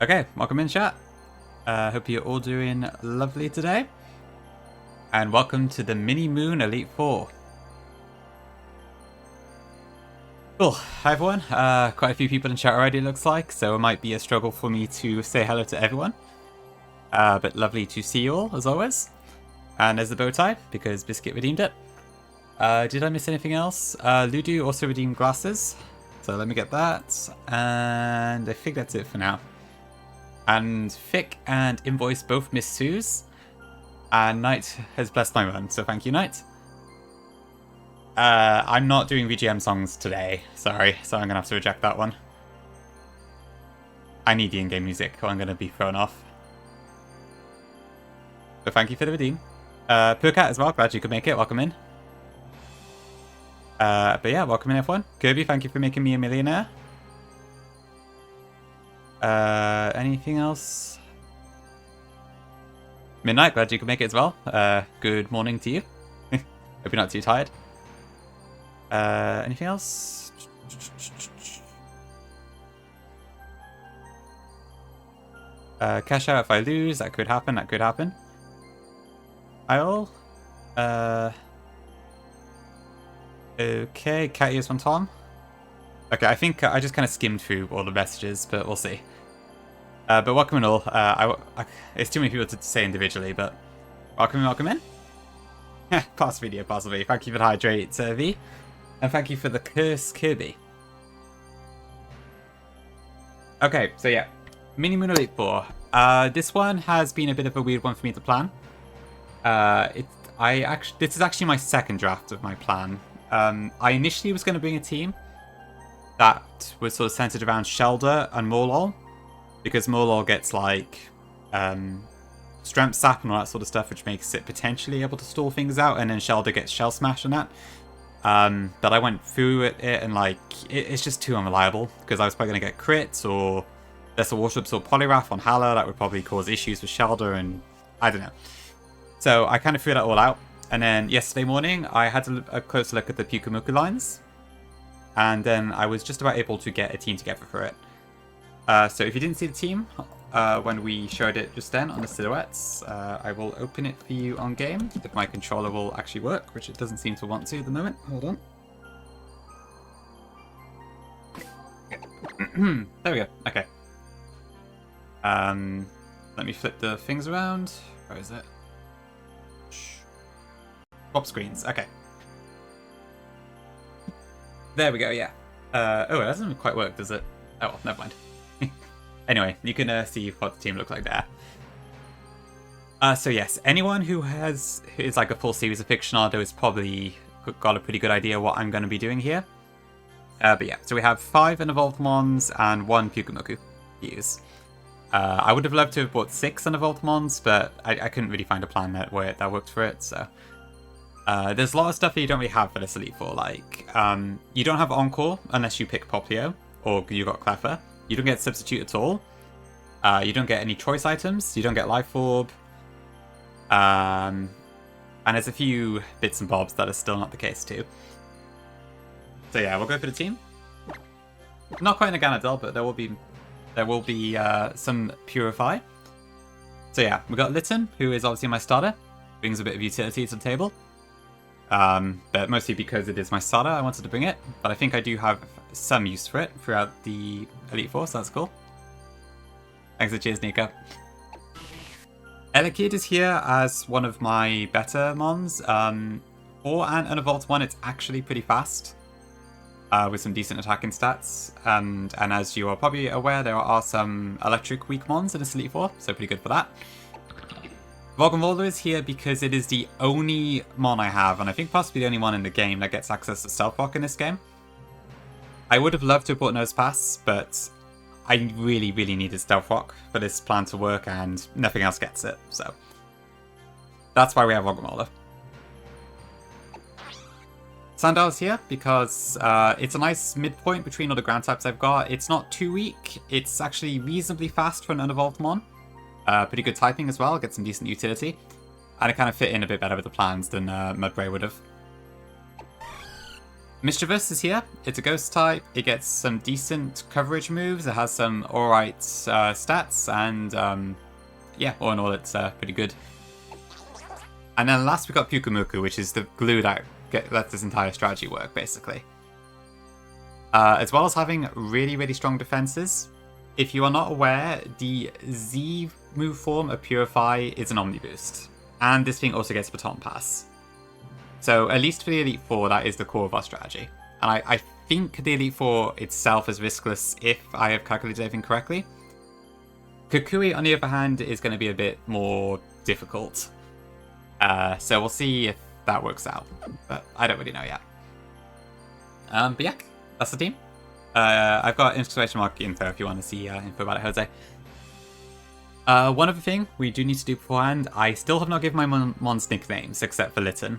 Okay, welcome in chat. Hope you're all doing lovely today. And welcome to the Mini Moon Elite Four. Cool, hi everyone. Quite a few people in chat already, it looks like, so it might be a struggle for me to say hello to everyone. But lovely to see you all, as always. And there's the bow tie, because Biscuit redeemed it. Did I miss anything else? Ludu also redeemed glasses, so let me get that. And I think that's it for now. And Fick and Invoice both missed Sue's. And Knight has blessed my run, so thank you, Knight. I'm not doing VGM songs today, sorry, so I'm going to have to reject that one. I need the in-game music, or I'm going to be thrown off. But thank you for the redeem. Purcat as well, glad you could make it, welcome in. But yeah, welcome in everyone. Kirby, thank you for making me a millionaire. Anything else? Midnight, glad you could make it as well. Good morning to you. Hope you're not too tired. Anything else? Cash out if I lose, that could happen, that could happen. I'll... Okay, cat ears from Tom. Okay, I think I just kind of skimmed through all the messages, but we'll see. But welcome in all. It's too many people to say individually, but welcome in. Past video, possibly. Thank you for the hydrate, V. And thank you for the curse, Kirby. Okay, so yeah. Mini Moon Elite 4. This one has been a bit of a weird one for me to plan. This is actually my second draft of my plan. I initially was going to bring a team that was sort of centered around Shelder and Morlol, because Morlol gets like strength sap and all that sort of stuff, which makes it potentially able to stall things out, and then Shelder gets shell smash and that. But I went through it and like it's just too unreliable, because I was probably going to get crits or Lesser Warships or Polyrath on Hala. That would probably cause issues with Shelder, and I don't know. So I kind of figured that all out. And then yesterday morning, I had a closer look at the Pyukumuku lines. And then I was just about able to get a team together for it. So if you didn't see the team when we showed it just then on the silhouettes, I will open it for you on game if my controller will actually work, which it doesn't seem to want to at the moment. Hold on. There we go. Okay. Let me flip the things around. Where is it? Swap screens. Okay. There we go, yeah. Oh, it doesn't quite work, does it? Oh, well, never mind. Anyway, you can see what the team looks like there. So yes, anyone who is like a full series of Fictionado has probably got a pretty good idea what I'm going to be doing here. But yeah, so we have 5 unevolved Mons and 1 Pyukumuku to use. I would have loved to have bought 6 unevolved Mons, but I couldn't really find a plan that worked for it, so... there's a lot of stuff that you don't really have for this Elite Four, like, you don't have Encore unless you pick Poplio, or you got Cleffer. You don't get Substitute at all. You don't get any choice items. You don't get Life Orb. And there's a few bits and bobs that are still not the case too. So yeah, we'll go for the team. Not quite in a Ganadel, but there will be some Purify. So yeah, we got Litten, who is obviously my starter. Brings a bit of utility to the table. But mostly because it is my starter, I wanted to bring it. But I think I do have some use for it throughout the Elite Four, so that's cool. Thanks for cheers, Nico. Elekid is here as one of my better Mons. For an unevolved one, it's actually pretty fast. With some decent attacking stats. And as you are probably aware, there are some electric weak Mons in this Elite Four, so pretty good for that. Vogelmolder is here because it is the only Mon I have, and I think possibly the only one in the game that gets access to Stealth Rock in this game. I would have loved to have bought Nose Pass, but I really, really needed Stealth Rock for this plan to work, and nothing else gets it, so... That's why we have Vogelmolder. Sandal's here because it's a nice midpoint between all the ground types I've got. It's not too weak, it's actually reasonably fast for an unevolved Mon. Pretty good typing as well, get some decent utility. And it kind of fit in a bit better with the plans than Mudbray would have. Mischievous is here. It's a ghost type. It gets some decent coverage moves. It has some alright stats, and yeah, all in all, it's pretty good. And then last we got Pyukumuku, which is the glue that lets this entire strategy work, basically. As well as having really, really strong defenses. If you are not aware, the Z move form of Purify is an Omni Boost. And this thing also gets Baton Pass. So at least for the Elite Four, that is the core of our strategy. And I think the Elite Four itself is riskless if I have calculated everything correctly. Kukui, on the other hand, is going to be a bit more difficult. So we'll see if that works out. But I don't really know yet. But yeah, that's the team. I've got exclamation mark info if you want to see info about it, Jose. One other thing we do need to do beforehand, I still have not given my mons nicknames except for Litten.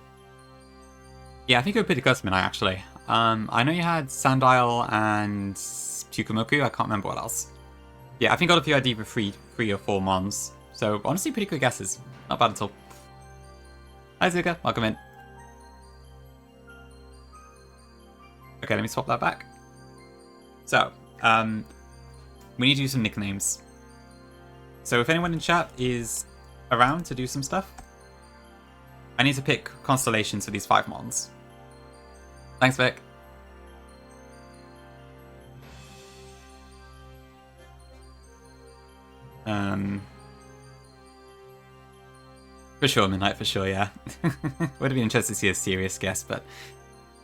Yeah, I think you're pretty close, Minai, actually. I know you had Sandile and Pyukumuku, I can't remember what else. Yeah, I think all of you had either three or four mons. So honestly, pretty good guesses. Not bad at all. Hi Zuka, welcome in. Okay, let me swap that back. So, we need to do some nicknames. So if anyone in chat is around to do some stuff, I need to pick constellations for these 5 mons. Thanks, Vic. For sure, Midnight, for sure, yeah. Would have been interesting to see a serious guess, but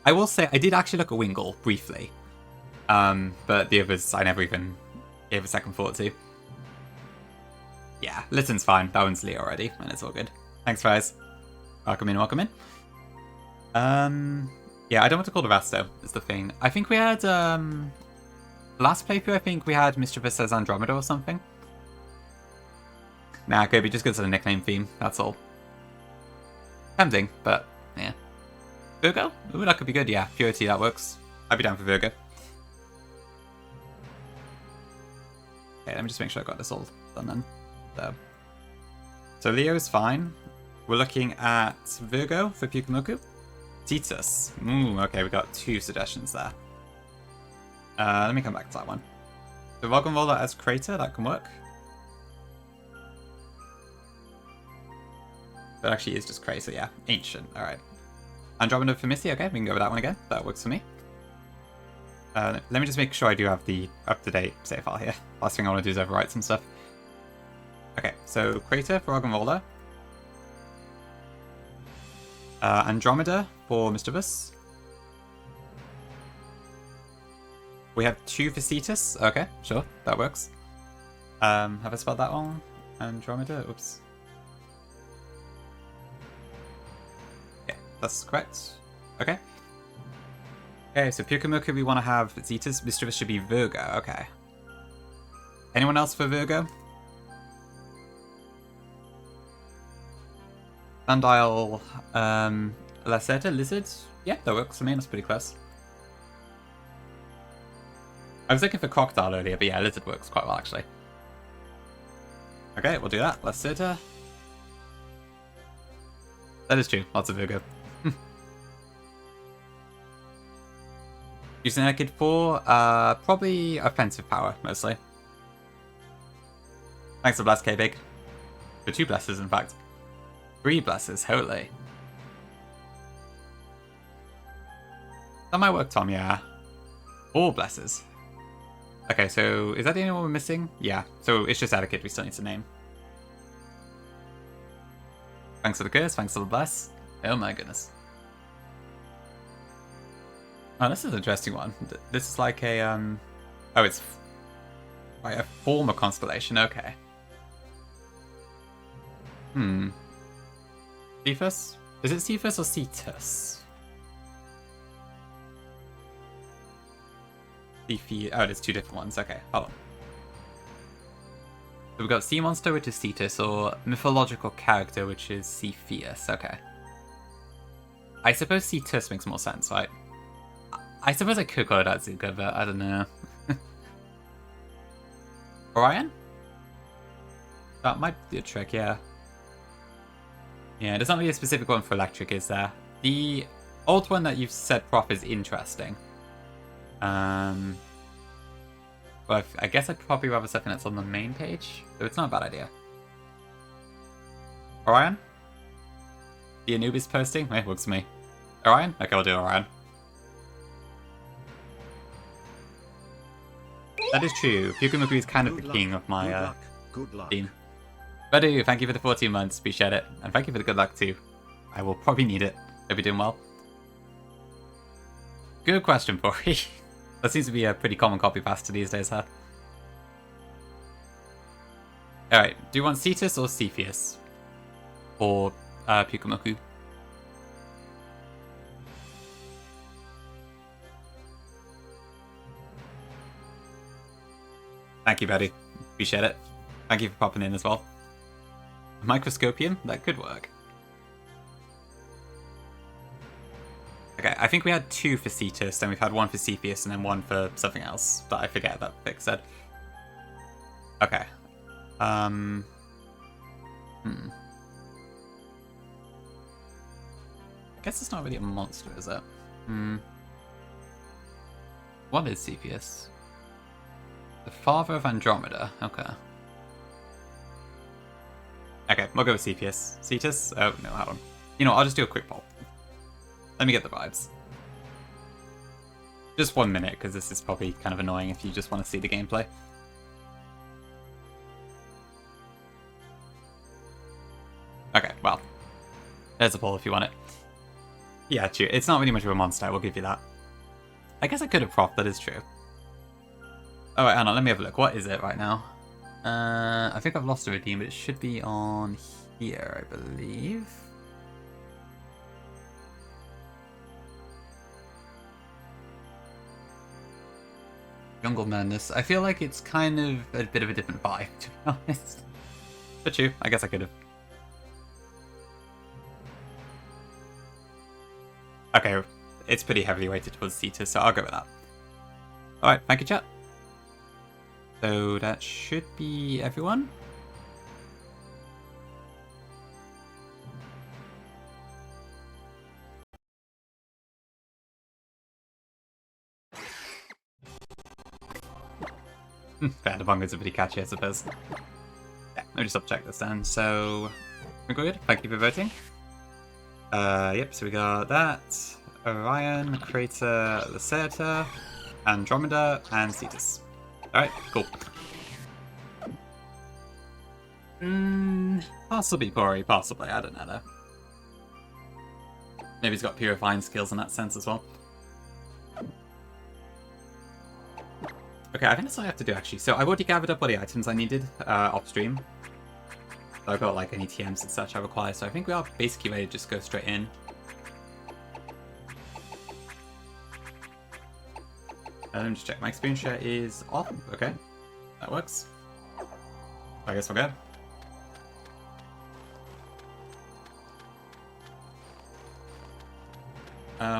I will say I did actually look at Wingle briefly. But the others I never even gave a second thought to. Yeah, Litten's fine. That one's Lee already, and it's all good. Thanks, guys. Welcome in, welcome in. Yeah, I don't want to call the rest, though, is the thing. I think we had, last playthrough, I think we had Mischievous as Andromeda or something. Nah, it could be just because of the nickname theme, that's all. Tempting, but, yeah. Virgo? Ooh, that could be good, yeah. Purity, that works. I'd be down for Virgo. Okay, let me just make sure I got this all done then. So Leo's fine. We're looking at Virgo for Pyukumuku. Titus. Ooh, okay, we got 2 suggestions there. Let me come back to that one. So Roggenroller as Crater, that can work. That actually is just Crater, yeah. Ancient, alright. Andromeda for Missy, okay, we can go with that one again. That works for me. Let me just make sure I do have the up-to-date save file here. Last thing I want to do is overwrite some stuff. Okay, so Crater for Roggenroller. Andromeda for Mischievous. We have 2 for Cetus. Okay, sure, that works. Have I spelled that wrong? Andromeda? Oops. Yeah, that's correct. Okay. Okay, so Pyukumuku we want to have Cetus. Mischievous should be Virgo. Okay. Anyone else for Virgo? Sandile, Lacerta, Lizard? Yeah, that works for me, that's pretty close. I was looking for Crocodile earlier, but yeah, Lizard works quite well, actually. Okay, we'll do that. Lacerta. That is true, lots of Virgo. Using a kid for, probably offensive power, mostly. Thanks for bless, K-Big. For 2 blesses, in fact. 3 blesses, holy. That might work, Tom, yeah. 4 blesses. Okay, so is that the only one we're missing? Yeah, so it's just Etiquette we still need to name. Thanks for the curse, thanks for the bless. Oh my goodness. Oh, this is an interesting one. This is like a, oh, it's like a former constellation, okay. Cephus? Is it Cephus or Cetus? Cephi. Oh, there's 2 different ones. Okay, hold on. So we've got Sea Monster, which is Cetus, or Mythological Character, which is Cepheus. Okay. I suppose Cetus makes more sense, right? I suppose I could call it out Zuka, but I don't know. Orion? That might be a trick, yeah. Yeah, there's not really a specific one for electric, is there? The old one that you've said prof is interesting. But I guess I'd probably rather something that's on the main page, so it's not a bad idea. Orion? The Anubis posting? It works for me. Orion? Okay, I'll do Orion. That is true. Kukui is kind of the king of my team. Badu, thank you for the 14 months. Appreciate it. And thank you for the good luck too. I will probably need it. Hope you're doing well. Good question, Pori. That seems to be a pretty common copy pasta these days, huh? Alright, do you want Cetus or Cepheus? Or Pukamoku? Thank you, buddy. Appreciate it. Thank you for popping in as well. Microscopium? That could work. Okay, I think we had 2 for Cetus, then we've had 1 for Cepheus, and then 1 for something else, but I forget that Vic said. Okay. I guess it's not really a monster, is it? What is Cepheus? The father of Andromeda. Okay. Okay, we'll go with Cepheus. Cetus? Oh, no, hold on. You know, I'll just do a quick poll. Let me get the vibes. Just 1 minute, because this is probably kind of annoying if you just want to see the gameplay. Okay, well. There's a poll if you want it. Yeah, true. It's not really much of a monster, I will give you that. I guess I could have propped, that is true. Alright, hang on, let me have a look. What is it right now? I think I've lost the redeem, but it should be on here, I believe. Jungle Madness. I feel like it's kind of a bit of a different vibe, to be honest. But true, I guess I could have. Okay, it's pretty heavily weighted towards Cetus, so I'll go with that. Alright, thank you, chat. So that should be everyone. Vanderbanger's are pretty catchy, I suppose. Yeah, let me just check this then. So, we're good. Thank you for voting. Yep, so we got that. Orion, Crater, Lacerta, Andromeda, and Cetus. Alright, cool. Possibly Pori, possibly, I don't know though. Maybe he's got purifying skills in that sense as well. Okay, I think that's all I have to do actually. So I've already gathered up all the items I needed off stream. So I've got like any TMs and such I require, so I think we are basically ready to just go straight in. Let me just check. My experience share is off. Okay, that works. I guess we're good.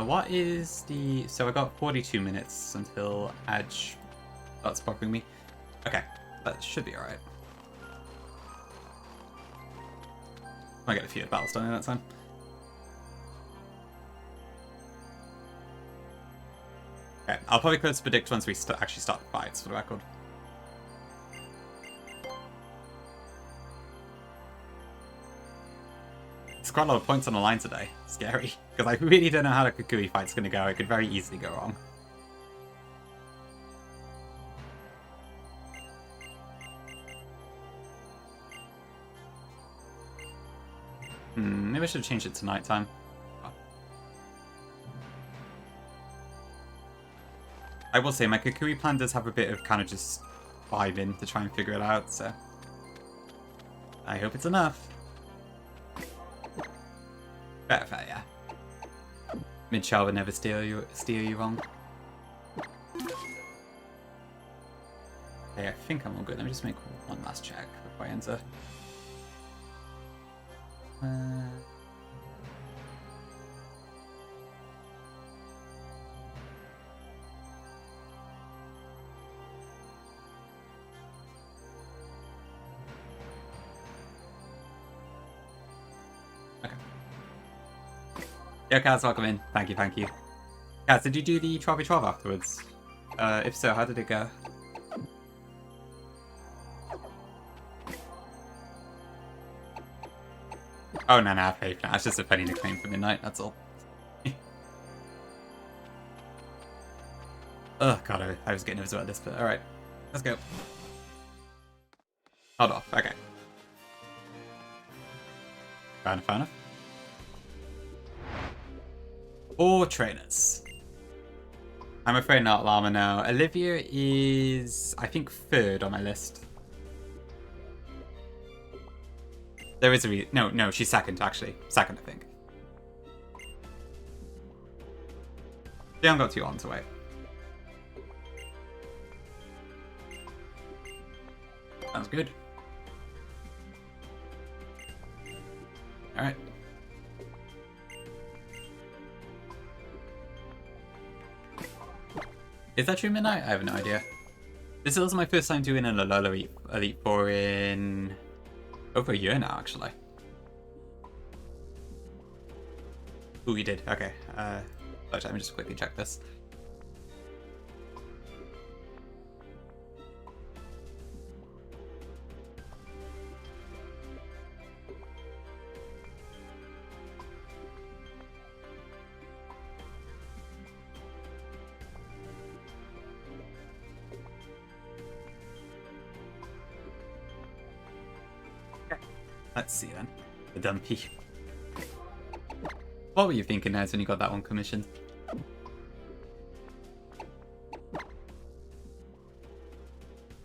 What is the... So I got 42 minutes until Edge starts popping me. Okay, that should be alright. I get a few battles done in that time. Okay, I'll probably close predict once we actually start the fights, for the record. There's quite a lot of points on the line today. Scary. Because I really don't know how the Kukui fight's going to go. It could very easily go wrong. Maybe I should have changed it to nighttime. I will say, my Kukui plan does have a bit of kind of just vibing to try and figure it out, so... I hope it's enough. Fair, yeah. Mid-shell would never steer you wrong. Okay, I think I'm all good. Let me just make one last check before I enter. Yeah, Kaz, welcome in. Thank you, thank you. Kaz, did you do the 12v12 afterwards? If so, how did it go? Oh, no, no, faith. No, it's just a funny nickname for Midnight, that's all. Oh, God, I was getting nervous about this, but alright. Let's go. Hold off, okay. Fair enough, fair enough. 4 trainers. I'm afraid not Llama now. Olivia is, I think, 3rd on my list. There is a no, she's 2nd, actually. 2nd, I think. They haven't got 2 on to wait. Sounds good. Alright. Is that true, Midnight? I have no idea. This is also my first time doing an Alola Elite Four in over a year now, actually. Ooh, you did. Okay. Let me just quickly check this. Let's see then. The dumpy. What were you thinking, Nez, when you got that one commissioned?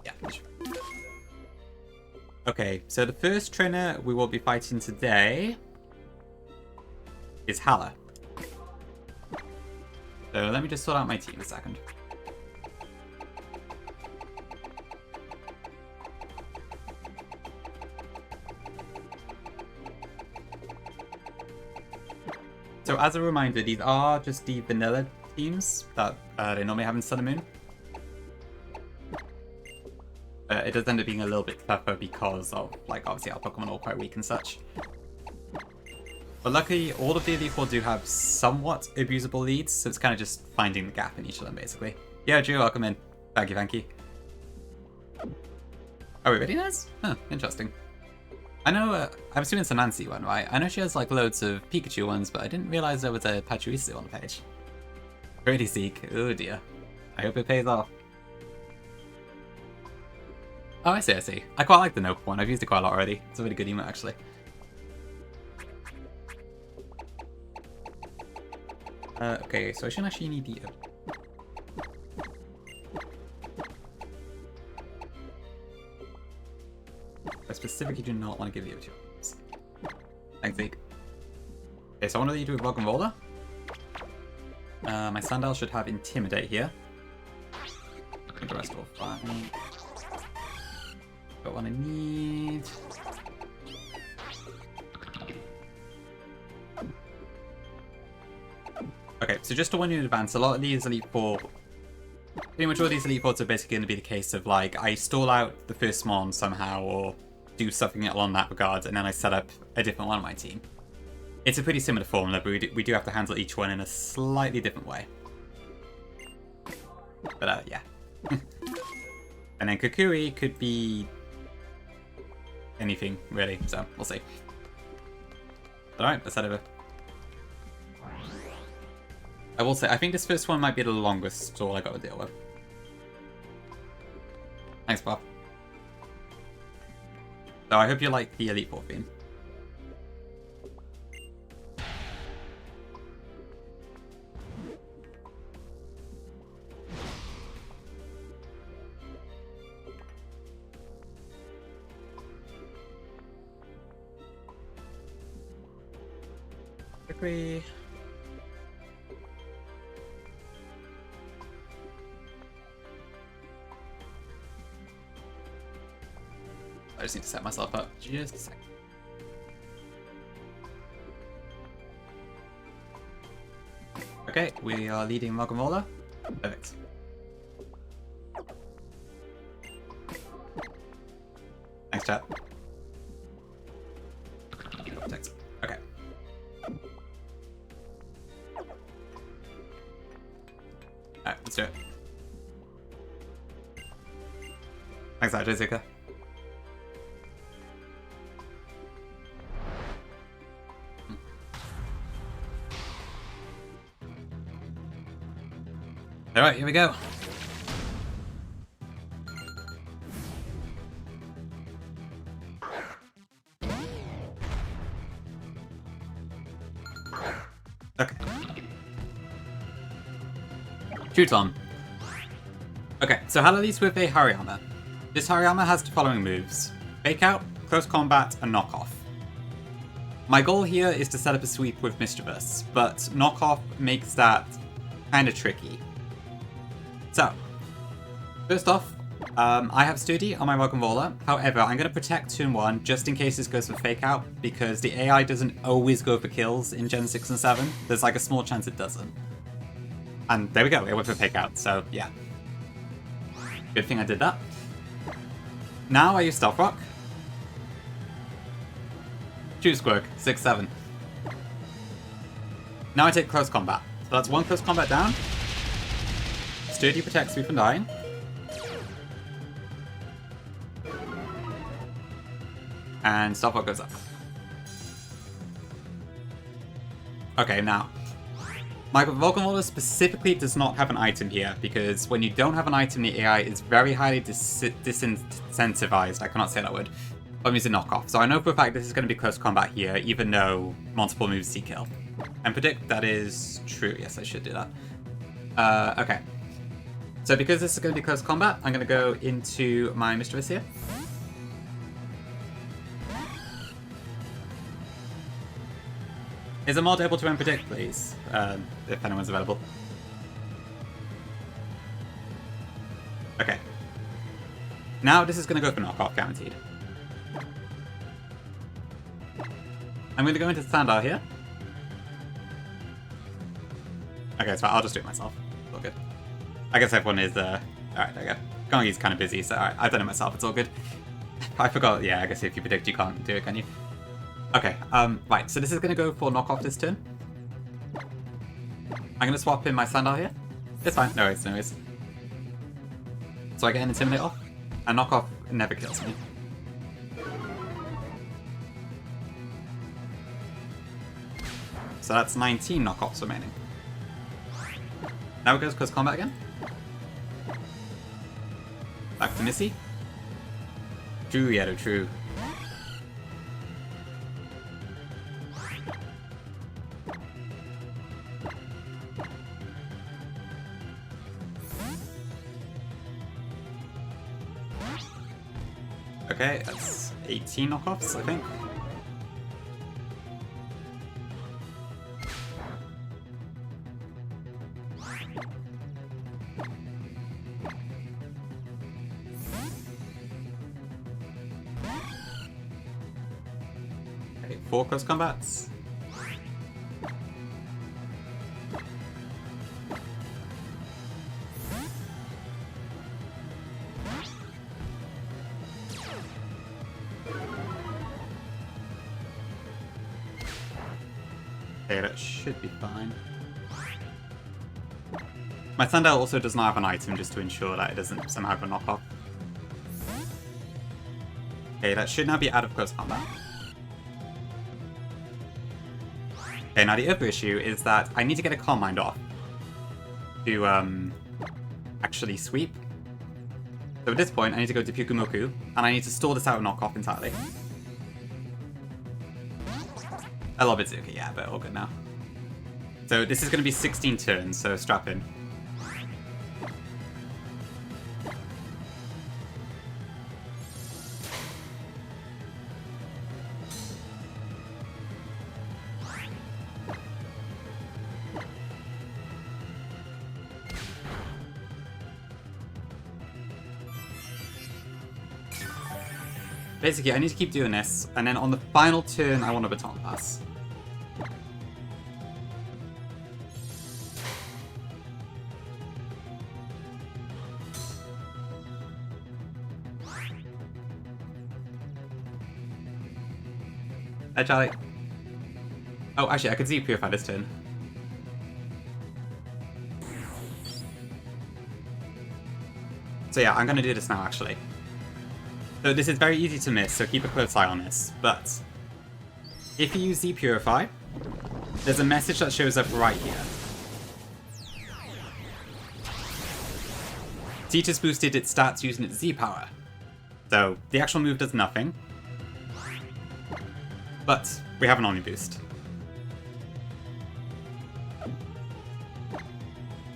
Yeah. Okay, so the first trainer we will be fighting today is Hala. So let me just sort out my team a second. So as a reminder, these are just the vanilla teams that they normally have in Sun and Moon. It does end up being a little bit tougher because of, like, obviously our Pokemon are all quite weak and such. But luckily, all of the Elite Four do have somewhat abusable leads, so it's kind of just finding the gap in each of them, basically. Yeah, Drew, welcome in. Thank you, thank you. Are we ready, Nez? Huh, interesting. I know, I'm assuming it's a Nancy one, right? I know she has, like, loads of Pikachu ones, but I didn't realize there was a Pachirisu on the page. Pretty Seek. Oh, dear. I hope it pays off. Oh, I see, I see. I quite like the Nope one. I've used it quite a lot already. It's a really good emote, actually. Okay, so I shouldn't actually need the... I specifically do not want to give you a 2. Thanks, Zeke. Okay, so I want to do a Welcome Roller. My Sandile should have Intimidate here. I think the rest will fine. Got what I need. Okay, so just to warn you in advance, a lot of these Elite Four, pretty much all these Elite Fours are basically going to be the case of, like, I stall out the first Mon somehow, or do something along that regard, and then I set up a different one on my team. It's a pretty similar formula, but we do have to handle each one in a slightly different way. But, yeah. And then Kukui could be anything, really, so we'll see. Alright, let's head over. I will say, I think this first one might be the longest all I got to deal with. Thanks, Bob. So I hope you like the Elite Four theme. Quickly. I just need to set myself up just a second. Okay, we are leading Magomola. Perfect. Thanks, chat. Okay. Thanks, Jessica. Alright, here we go. Okay. Shoot on. Okay, so Hala leads with a Hariyama. This Hariyama has the following moves: Fake Out, Close Combat, and Knock Off. My goal here is to set up a sweep with Mischievous, but Knock Off makes that kind of tricky. So, first off, I have Sturdy on my Welcome Roller. However, I'm going to protect turn 1 just in case this goes for Fake Out, because the AI doesn't always go for kills in Gen 6 and 7. There's like a small chance it doesn't. And there we go, it went for Fake Out, so yeah. Good thing I did that. Now I use Stealth Rock. Choose Squirk, 6-7. Now I take Close Combat. So that's 1 Close Combat down. Sturdy protects me from dying. And Stealth Rock goes up. Okay, now. My Vulcan Roller specifically does not have an item here, because when you don't have an item, the AI is very highly disincentivized. I cannot say that word. I'm using Knockoff. So I know for a fact this is going to be Close Combat here, even though multiple moves see kill. And predict that is true. Yes, I should do that. Okay. So because this is going to be Close Combat, I'm going to go into my Mischievous here. Is a mod able to run predict, please? If anyone's available. Okay. Now this is going to go for Knockoff, guaranteed. I'm going to go into Standout here. Okay, so I'll just do it myself. It's all good. I guess everyone is, alright, there we go. Gongi's kind of busy, so alright, I've done it myself, it's all good. I forgot, yeah, I guess if you predict you can't do it, can you? Okay, right, so this is going to go for Knockoff this turn. I'm going to swap in my Sandal here. It's fine, no worries, no worries. So I get an Intimidate off, and Knockoff never kills me. So that's 19 Knockoffs remaining. Now it goes Close Combat again. Back to Missy. True, yeah, true. Okay, that's 18 knockoffs, I think. Okay, 4 close combats. Okay, that should be fine. My Sandal also does not have an item just to ensure that it doesn't somehow go knock off. Okay, that should now be out of close combat. Okay, now the other issue is that I need to get a Calm Mind off to actually sweep. So at this point, I need to go to Pyukumuku, and I need to stall this out and knock off entirely. I love Itsuki, yeah, but all good now. So this is going to be 16 turns, so strap in. Basically, I need to keep doing this, and then on the final turn, I want a Baton Pass. Hi, Charlie. Oh, actually, I could see Purify this turn. So yeah, I'm gonna do this now, actually. So this is very easy to miss, so keep a close eye on this. But if you use Z Purify, there's a message that shows up right here. Z just boosted its stats using its Z power. So the actual move does nothing. But we have an Omni boost.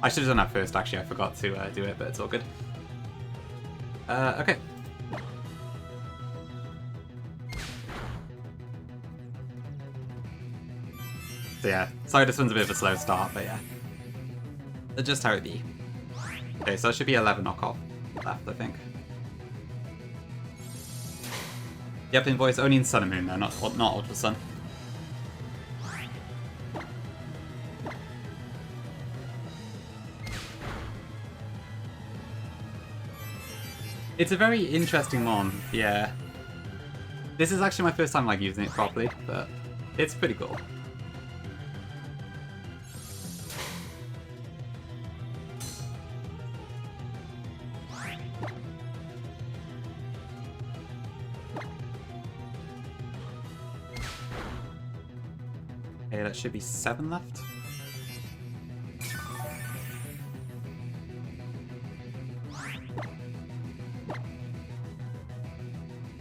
I should have done that first, actually. I forgot to do it, but it's all good. Okay. So yeah, sorry this one's a bit of a slow start, but yeah. That's just how it be. Okay, so it should be 11 knockoff left, I think. Yep, invoice only in Sun and Moon though, not Ultra Sun. It's a very interesting mon, yeah. This is actually my first time like using it properly, but it's pretty cool. Okay, that should be 7 left.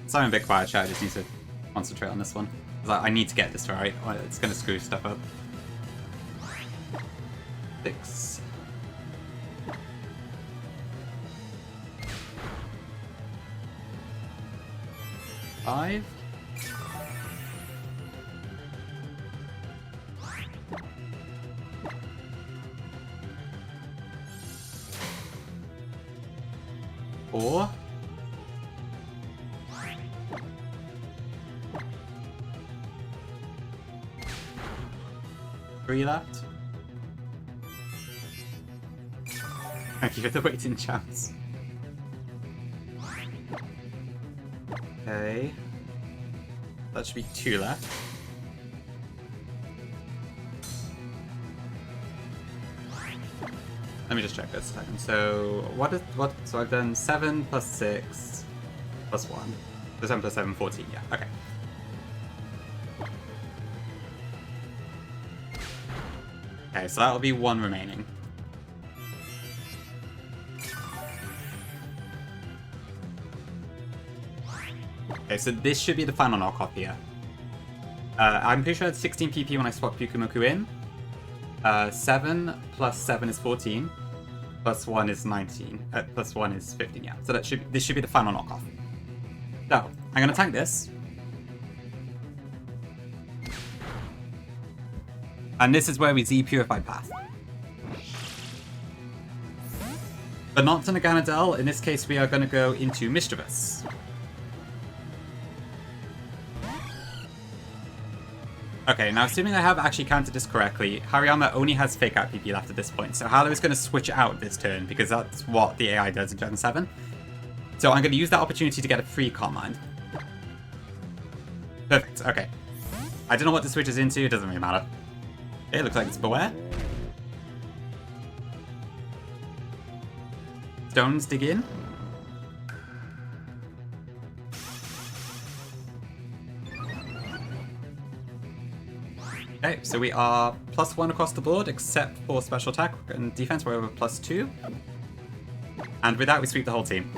So I'm a bit quiet, chat. I just need to concentrate on this one. I need to get this right, or it's going to screw stuff up. 6. Five. Four. 3 left. Thank you for the waiting chance. Okay. That should be 2 left. Let me just check this a second. So so I've done 7 plus 6 plus 1. So 7 plus 7, 14, yeah, okay. Okay, so that'll be 1 remaining. Okay, so this should be the final knockoff here. I'm pretty sure it's 16 PP when I swap Pyukumoku in. 7 plus 7 is 14. Plus 1 is 19. Plus 1 is 15, yeah. So this should be the final knockoff. So, I'm going to tank this. And this is where we Z Purify Path. But not to Naganadel, in this case we are going to go into Mischievous. Okay, now assuming I have actually counted this correctly, Hariyama only has Fake Out PP left at this point, so Hala is going to switch out this turn, because that's what the AI does in Gen 7. So I'm going to use that opportunity to get a free Calm Mind. Perfect, okay. I don't know what the switch is into, it doesn't really matter. Okay, looks like it's Beware. Stones dig in. Okay, so we are +1 across the board, except for special attack and defense, where we're +2. And with that, we sweep the whole team.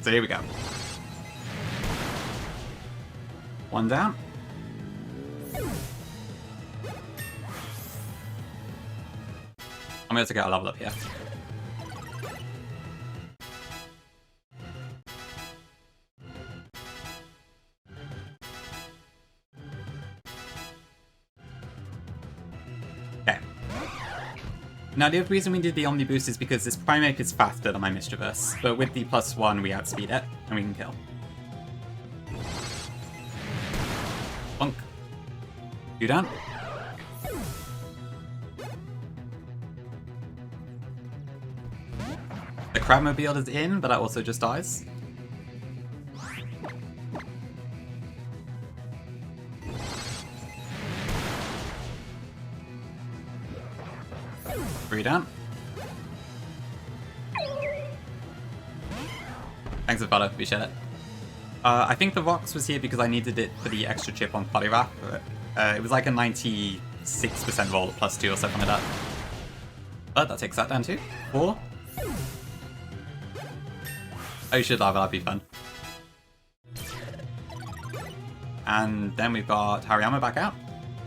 So here we go. 1 down. I'm going to get a level up here. Okay. Now the other reason we did the Omni Boost is because this Primeape is faster than my Mischievous, but with the +1 we outspeed it, and we can kill. Bonk. 2 down. The Crabmobile is in, but that also just dies. Three down. Thanks for follow, appreciate it. I think the Rocks was here because I needed it for the extra chip on Polyrath. It was like a 96% roll at +2 or something like that. But that takes that down too. 4. Oh, you should lava, that'd be fun. And then we've got Hariyama back out,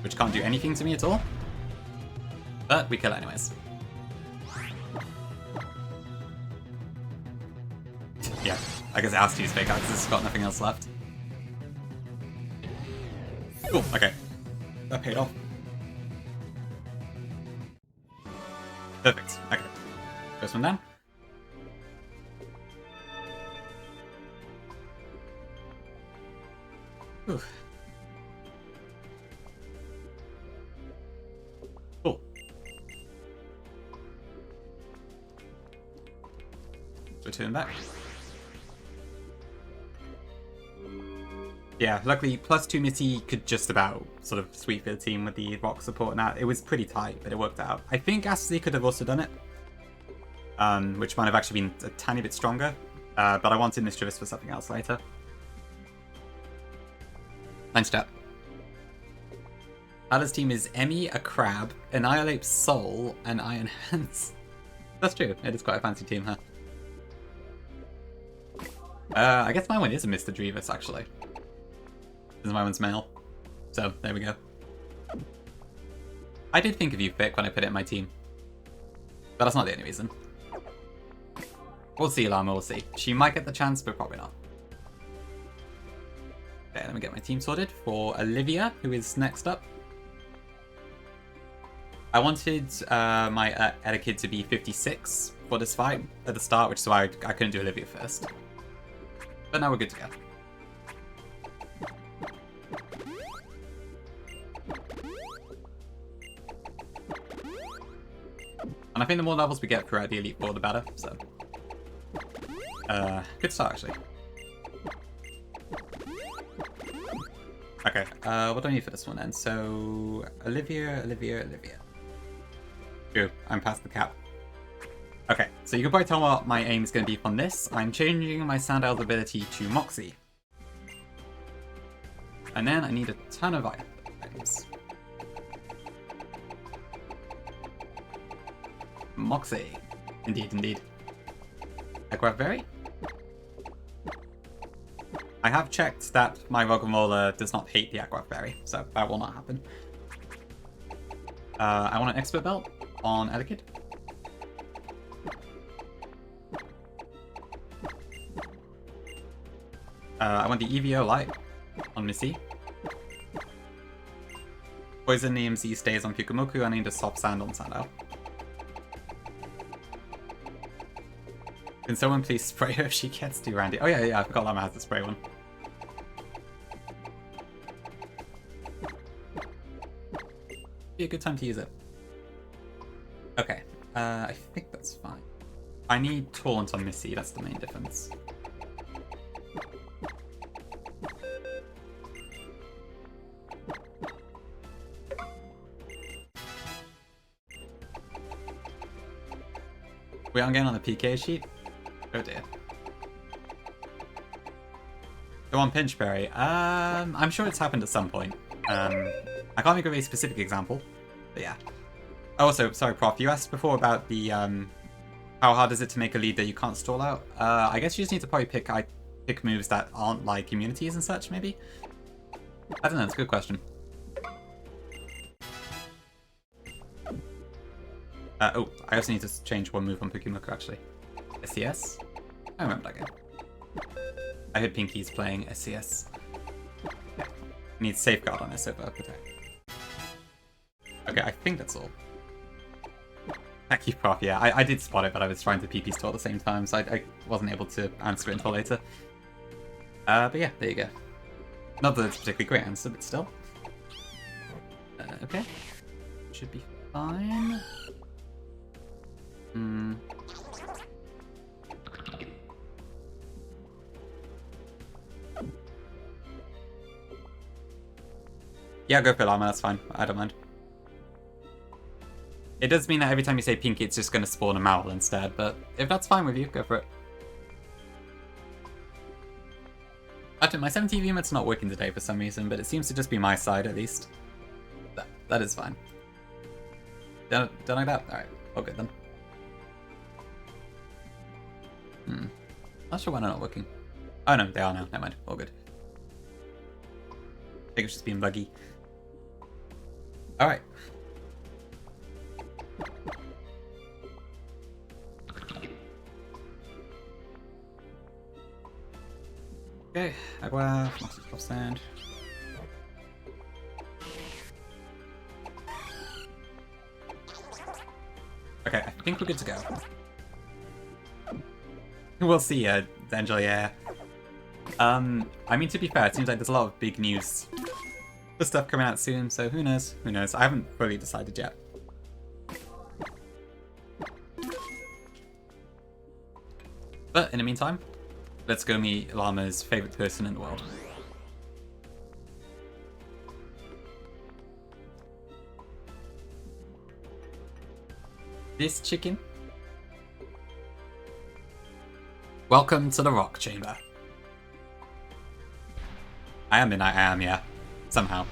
which can't do anything to me at all. But we kill it anyways. Yeah, I guess it has to use Fake Out because it's got nothing else left. Cool, okay. That paid off. Perfect, okay. First one down. Whew. Cool. Return back. Yeah, luckily +2 Missy could just about sort of sweep the team with the rock support and that. It was pretty tight, but it worked out. I think Ashley could have also done it, which might have actually been a tiny bit stronger, but I wanted Mischievous for something else later. Nice step. Hala's team is Emmy, a crab, Annihilate Soul, and Iron Hands. That's true, it is quite a fancy team, huh? I guess my one is a Mr. Drevis, actually. Because my one's male. So, there we go. I did think of you, Vic, when I put it in my team. But that's not the only reason. We'll see, Llama, we'll see. She might get the chance, but probably not. Okay, let me get my team sorted for Olivia, who is next up. I wanted my Etiquette to be 56 for this fight at the start, which is why I couldn't do Olivia first. But now we're good to go. And I think the more levels we get throughout the Elite Four, the better, so... good start, actually. Okay, what do I need for this one then? So... Olivia. True, I'm past the cap. Okay, so you can probably tell what my aim is going to be from this. I'm changing my Sandel's ability to Moxie. And then I need a ton of items. Moxie. Indeed, indeed. Aquaberry? I have checked that my Roggenroller does not hate the Aquaberry, so that will not happen. I want an Expert Belt on Etiquette. I want the EVO Light on Missy. Poison EMZ stays on Pyukumoku. I need a Soft Sand on Sandal. Can someone please spray her if she gets too randy? Oh yeah, I forgot Llama has the spray one. Be a good time to use it. Okay, I think that's fine. I need Taunt on Missy, that's the main difference. We aren't getting on the PK sheet? Oh dear. Go on, Pinchberry. I'm sure it's happened at some point. I can't think of a specific example, but yeah. Also, sorry, Prof, you asked before about the, how hard is it to make a lead that you can't stall out? I guess you just need to probably pick moves that aren't like immunities and such, maybe? I don't know, it's a good question. Oh, I also need to change one move on Pyukumoku, actually. SCS? I remember that game. I heard Pinky's playing SCS. Yeah. Needs Safeguard on this over Protect. Okay, I think that's all. Thank you, Prof. Yeah, I did spot it, but I was trying to PP store at the same time, so I wasn't able to answer it until later. But yeah, there you go. Not that it's a particularly great answer, but still. Okay. Should be fine. Yeah, go for Llama, that's fine. I don't mind. It does mean that every time you say Pinky, it's just going to spawn a Maul instead, but if that's fine with you, go for it. Actually, my 17 emote's not working today for some reason, but it seems to just be my side at least. That is fine. Don't like that? Alright, all good then. Not sure why they're not working. Oh no, they are now. Never mind. All good. I think it's just being buggy. Alright. Okay, Agua, Monster Stand. Okay, I think we're good to go. We'll see, Angel, yeah. I mean, to be fair, it seems like there's a lot of big news for stuff coming out soon, so who knows? Who knows? I haven't fully decided yet. But in the meantime, let's go meet Llama's favorite person in the world. This chicken. Welcome to the rock chamber. I am, yeah. Somehow.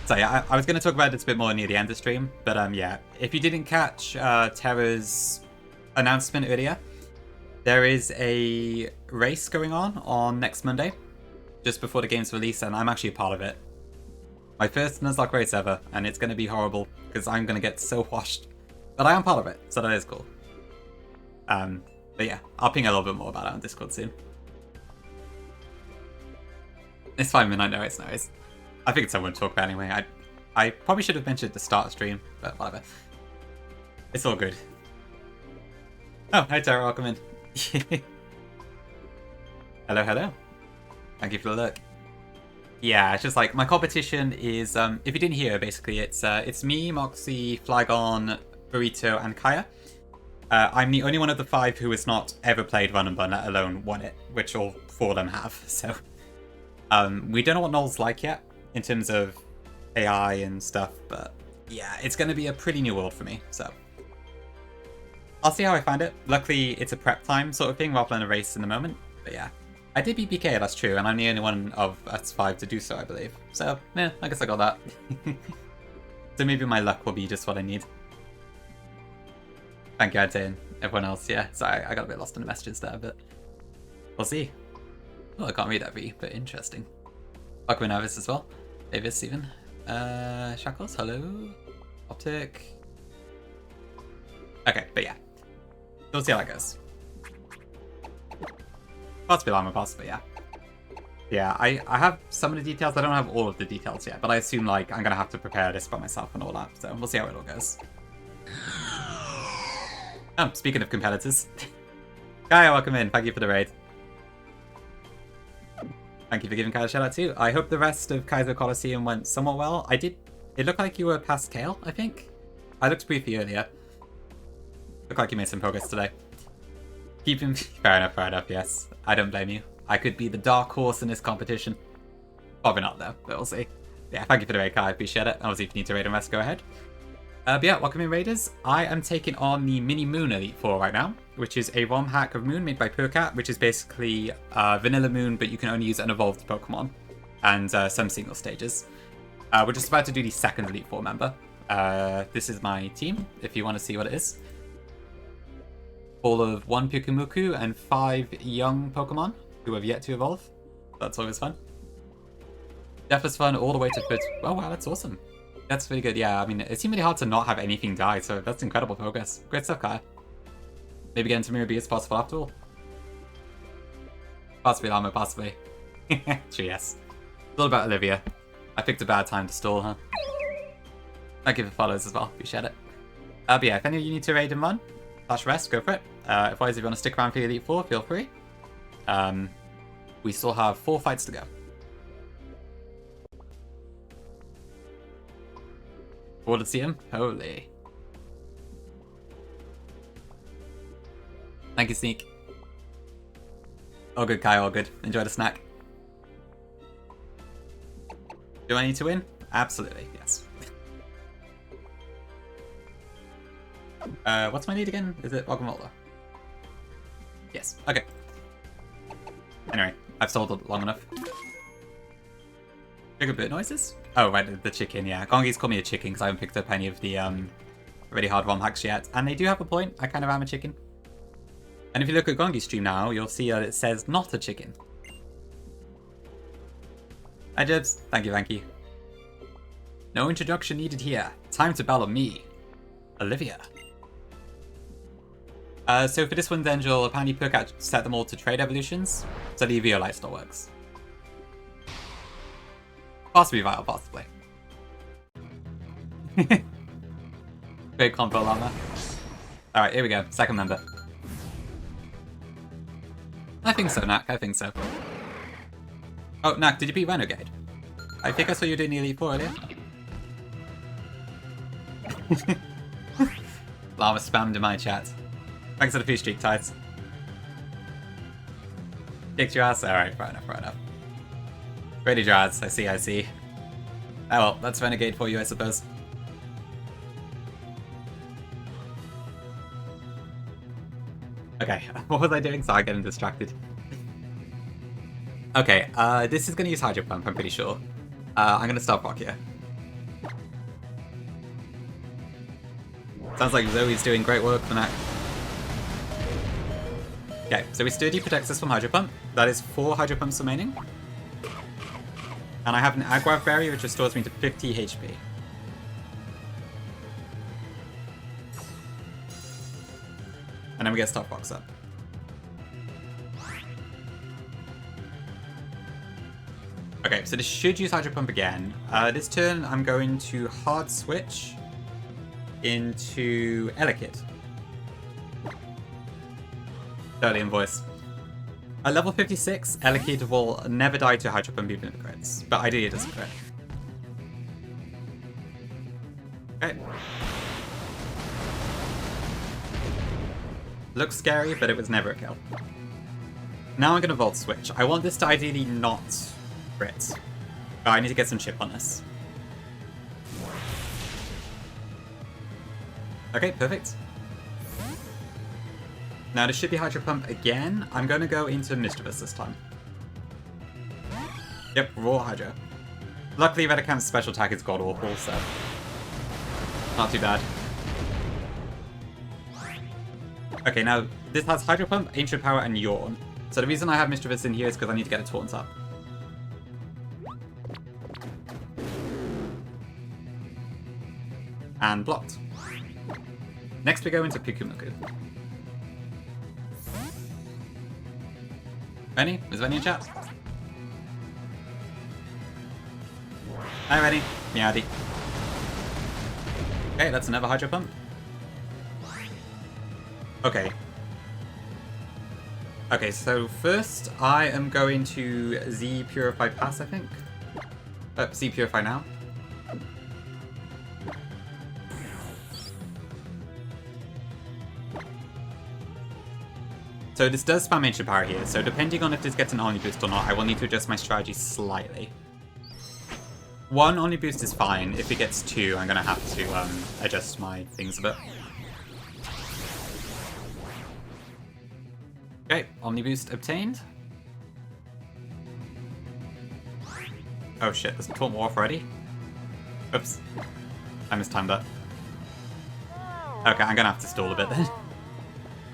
So yeah, I was going to talk about this a bit more near the end of the stream, but yeah, if you didn't catch Terra's announcement earlier, there is a race going on next Monday, just before the game's release, and I'm actually a part of it. My first Nuzlocke race ever, and it's going to be horrible, because I'm going to get so washed. But I am part of it, so that is cool. But yeah, I'll ping a little bit more about it on Discord soon. It's fine, man, I know it's nice. I think it's something to talk about anyway. I probably should have mentioned at the start of the stream, but whatever. It's all good. Oh, hi Tara, welcome in. Hello, hello. Thank you for the look. Yeah, it's just like my competition is if you didn't hear, basically it's me, Moxie, Flygon, Burrito, and Kaya. I'm the only one of the 5 who has not ever played Run and Bun, let alone won it, which all 4 of them have. So we don't know what Null's like yet in terms of AI and stuff, but yeah, it's going to be a pretty new world for me. So I'll see how I find it. Luckily, it's a prep time sort of thing rather than a race in the moment. But yeah, I did beat BK, that's true, and I'm the only one of us 5 to do so, I believe. So yeah, I guess I got that. So maybe my luck will be just what I need. Thank you, I'd say, and everyone else, yeah. Sorry, I got a bit lost in the messages there, but we'll see. Well, I can't read that V, but interesting. Welcome Nervous as well. Davis, even. Shackles, hello. Optic. Okay, but yeah. We'll see how that goes. Possibly Llama, possibly, yeah. Yeah, I have some of the details. I don't have all of the details yet, but I assume, like, I'm going to have to prepare this by myself and all that, so we'll see how it all goes. Oh, speaking of competitors. Kaya, welcome in. Thank you for the raid. Thank you for giving Kaya a shout out too. I hope the rest of Kaizo Coliseum went somewhat well. It looked like you were past Kale, I think. I looked briefly earlier. Looked like you made some progress today. Keep him... Fair enough, yes. I don't blame you. I could be the dark horse in this competition. Probably not though, but we'll see. Yeah, thank you for the raid, Kai. I appreciate it. Obviously, if you need to raid and rest, go ahead. But yeah, welcome in Raiders. I am taking on the Mini Moon Elite Four right now, which is a ROM hack of Moon made by Purcat, which is basically vanilla Moon, but you can only use an evolved Pokemon and some single stages. We're just about to do the second Elite Four member. This is my team, if you want to see what it is. All of 1 Pikumuku and 5 young Pokemon who have yet to evolve. That's always fun. Def is fun all the way to fit. Oh wow, that's awesome. That's really good. Yeah, I mean, it seemed really hard to not have anything die, so that's incredible progress. Great stuff, Kai. Maybe get into Mirror B as possible after all. Possibly, Llama, possibly. True, yes. It's all about Olivia. I picked a bad time to stall, huh? Thank you for follows as well. Appreciate it. But yeah, if any of you need to raid and run, / rest, go for it. Otherwise, if you want to stick around for the Elite Four, feel free. We still have 4 fights to go. Forward to see him? Holy. Thank you, Sneak. All good, Kai, all good. Enjoy the snack. Do I need to win? Absolutely, yes. What's my need again? Is it Roggenwalder? Yes, okay. Anyway, I've sold it long enough. Trigger bird noises? Oh, right, the chicken, yeah. Gongi's called me a chicken because I haven't picked up any of the really hard ROM hacks yet. And they do have a point. I kind of am a chicken. And if you look at Gongi's stream now, you'll see that it says not a chicken. Hi, Jibs. Thank you, thank you. No introduction needed here. Time to battle me, Olivia. So for this one, then, you'll apparently set them all to trade evolutions, so the Eevee still works. Possibly vital, possibly. Great combo llama. Alright, here we go. Second member. I think so, Nak. I think so. Oh, Nak, did you beat Renegade? I think I saw you doing the Elite Four earlier. Llama spammed in my chat. Thanks for the few streak ties. Kicked your ass? Alright, fair enough, fair enough. Ready draws, I see, I see. Oh well, that's Renegade for you, I suppose. Okay, what was I doing? Sorry, getting distracted. Okay, this is gonna use Hydro Pump, I'm pretty sure. I'm gonna start Rock here. Sounds like Zoe's doing great work for that. Okay, so we Sturdy protects us from Hydro Pump. That is 4 Hydro Pumps remaining. And I have an Aggro Berry, which restores me to 50 HP. And then we get Stop Box up. Okay, so this should use Hydro Pump again. This turn, I'm going to Hard Switch into Elekid. Early voice. At level 56, Elekid will never die to Hydro Pump even if it crits, but ideally it doesn't crit. Okay. Looks scary, but it was never a kill. Now I'm going to Volt Switch. I want this to ideally not crit, but I need to get some chip on this. Okay, perfect. Now this should be Hydro Pump again. I'm going to go into Mischievous this time. Yep, Raw Hydro. Luckily Redicam's special attack is god awful, so not too bad. Okay, now this has Hydro Pump, Ancient Power, and Yawn. So the reason I have Mischievous in here is because I need to get a Taunt up. And blocked. Next we go into Pikumuku. Rennie? Is Rennie in chat? Hi Rennie. Meowdy. Okay, that's another Hydro Pump. Okay. Okay, so first I am going to Z Purify Pass, I think. Z Purify now. So this does spam Ancient Power here, so depending on if this gets an Omni Boost or not, I will need to adjust my strategy slightly. 1 Omni Boost is fine. If it gets 2, I'm going to have to adjust my things a bit. Okay, Omni Boost obtained. Oh shit, there's a Taunt War already? Oops. I mistimed that. Okay, I'm going to have to stall a bit then.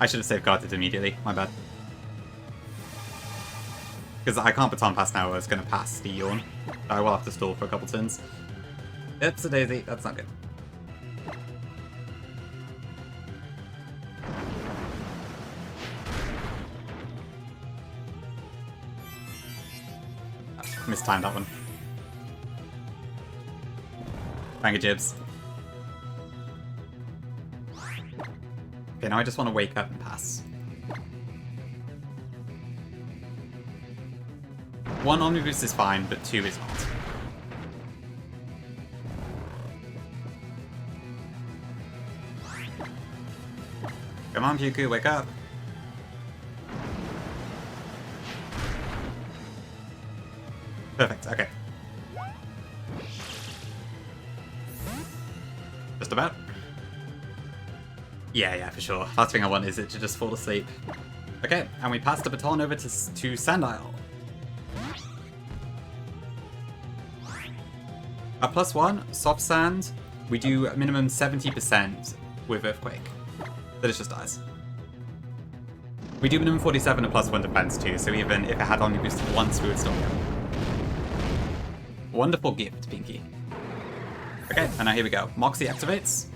I should have safeguarded immediately, my bad. Because I can't baton pass now, I was going to pass the Yawn. I will have to stall for a couple turns. Oops, a daisy, that's not good. Mistimed that one. Thank you, Jibs. Okay, now I just want to wake up and pass. 1 Omni Boost is fine, but 2 is not. Come on, Kukui, wake up. Perfect, okay. Just about. Yeah, for sure. Last thing I want is it to just fall asleep. Okay, and we pass the baton over to Sandile. At +1, soft sand, we do a minimum 70% with earthquake. That it just dies. We do minimum 47 at +1 defense too, so even if it had only boosted once, we would still go. Wonderful gift, Pinky. Okay, and now here we go. Moxie activates.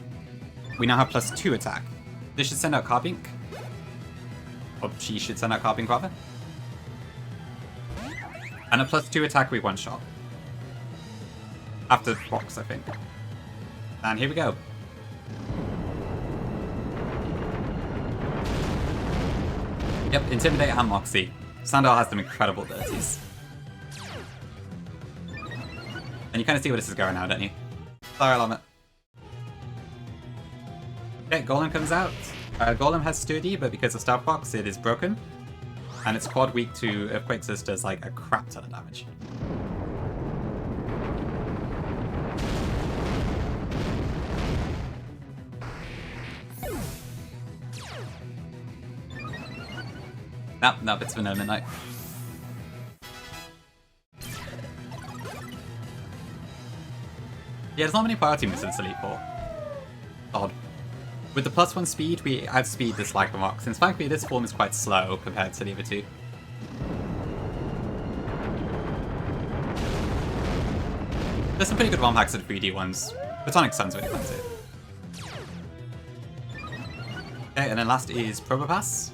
We now have +2 attack. This should send out Carbink. Or she should send out Carbink, rather. And at +2 attack, we one-shot. After box, I think. And here we go. Yep, Intimidate and Moxie. Sandal has some incredible abilities. And you kind of see where this is going now, don't you? Sorry, Llama. Okay, Golem comes out. Golem has Sturdy, but because of Stab Box, it is broken. And it's quad weak to Earthquake, so this does like a crap ton of damage. Nope, it's Vanilla Midnight. Yeah, there's not many priority missions to Elite 4. Odd. With the +1 speed, we outspeed this like the Mox, and frankly this form is quite slow compared to the other two. There's some pretty good ROM hacks of the 3D ones. Platonic Sun's really fun too. Okay, and then last is Probopass.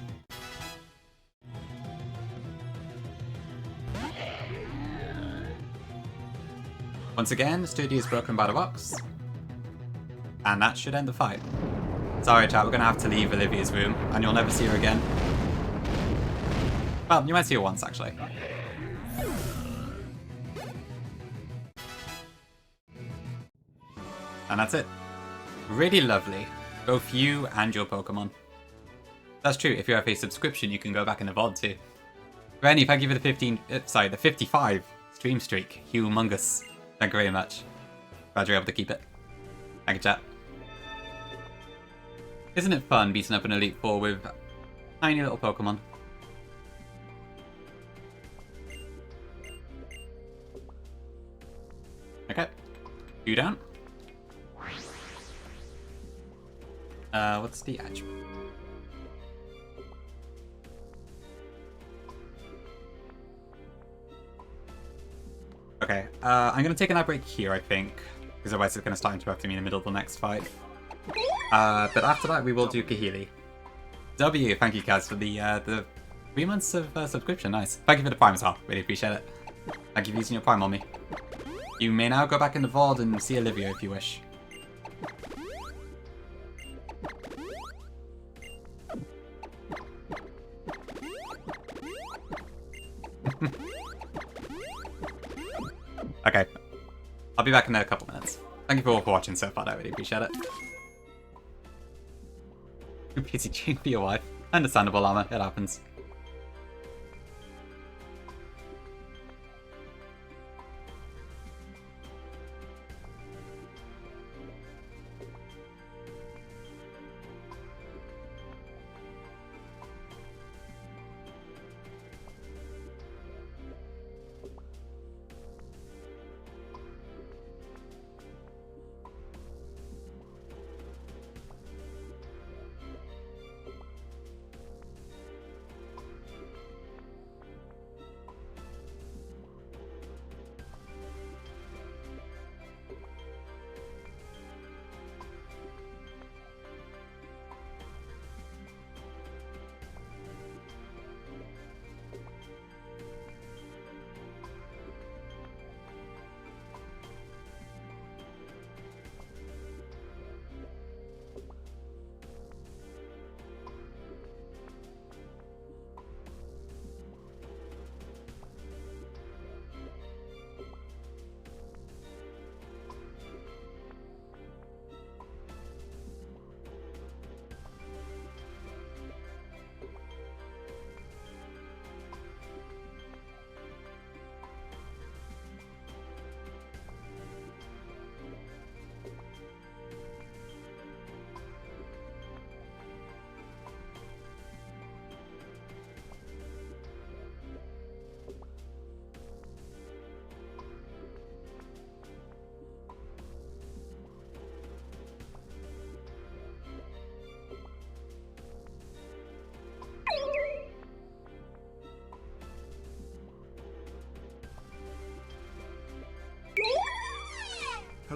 Once again, Sturdy is broken by the box. And that should end the fight. Sorry chat, we're gonna have to leave Olivia's room, and you'll never see her again. Well, you might see her once, actually. And that's it. Really lovely. Both you and your Pokemon. That's true, if you have a subscription, you can go back in the VOD too. Rennie, thank you for the 55 stream streak. Humongous. Thank you very much. Glad you're able to keep it. Thank you, chat. Isn't it fun beating up an Elite Four with tiny little Pokemon? Okay. 2 down. What's the edge? Okay, I'm going to take an ad break here, I think, because otherwise it's going to start interrupting me in the middle of the next fight. But after that, we will do Kahili. W, thank you guys for the 3 months of subscription, nice. Thank you for the Prime as well, really appreciate it. Thank you for using your Prime on me. You may now go back in the VOD and see Olivia if you wish. Okay, I'll be back in a couple minutes. Thank you for all for watching so far, I really appreciate it. Too busy cheating for your wife. Understandable, Llama, it happens.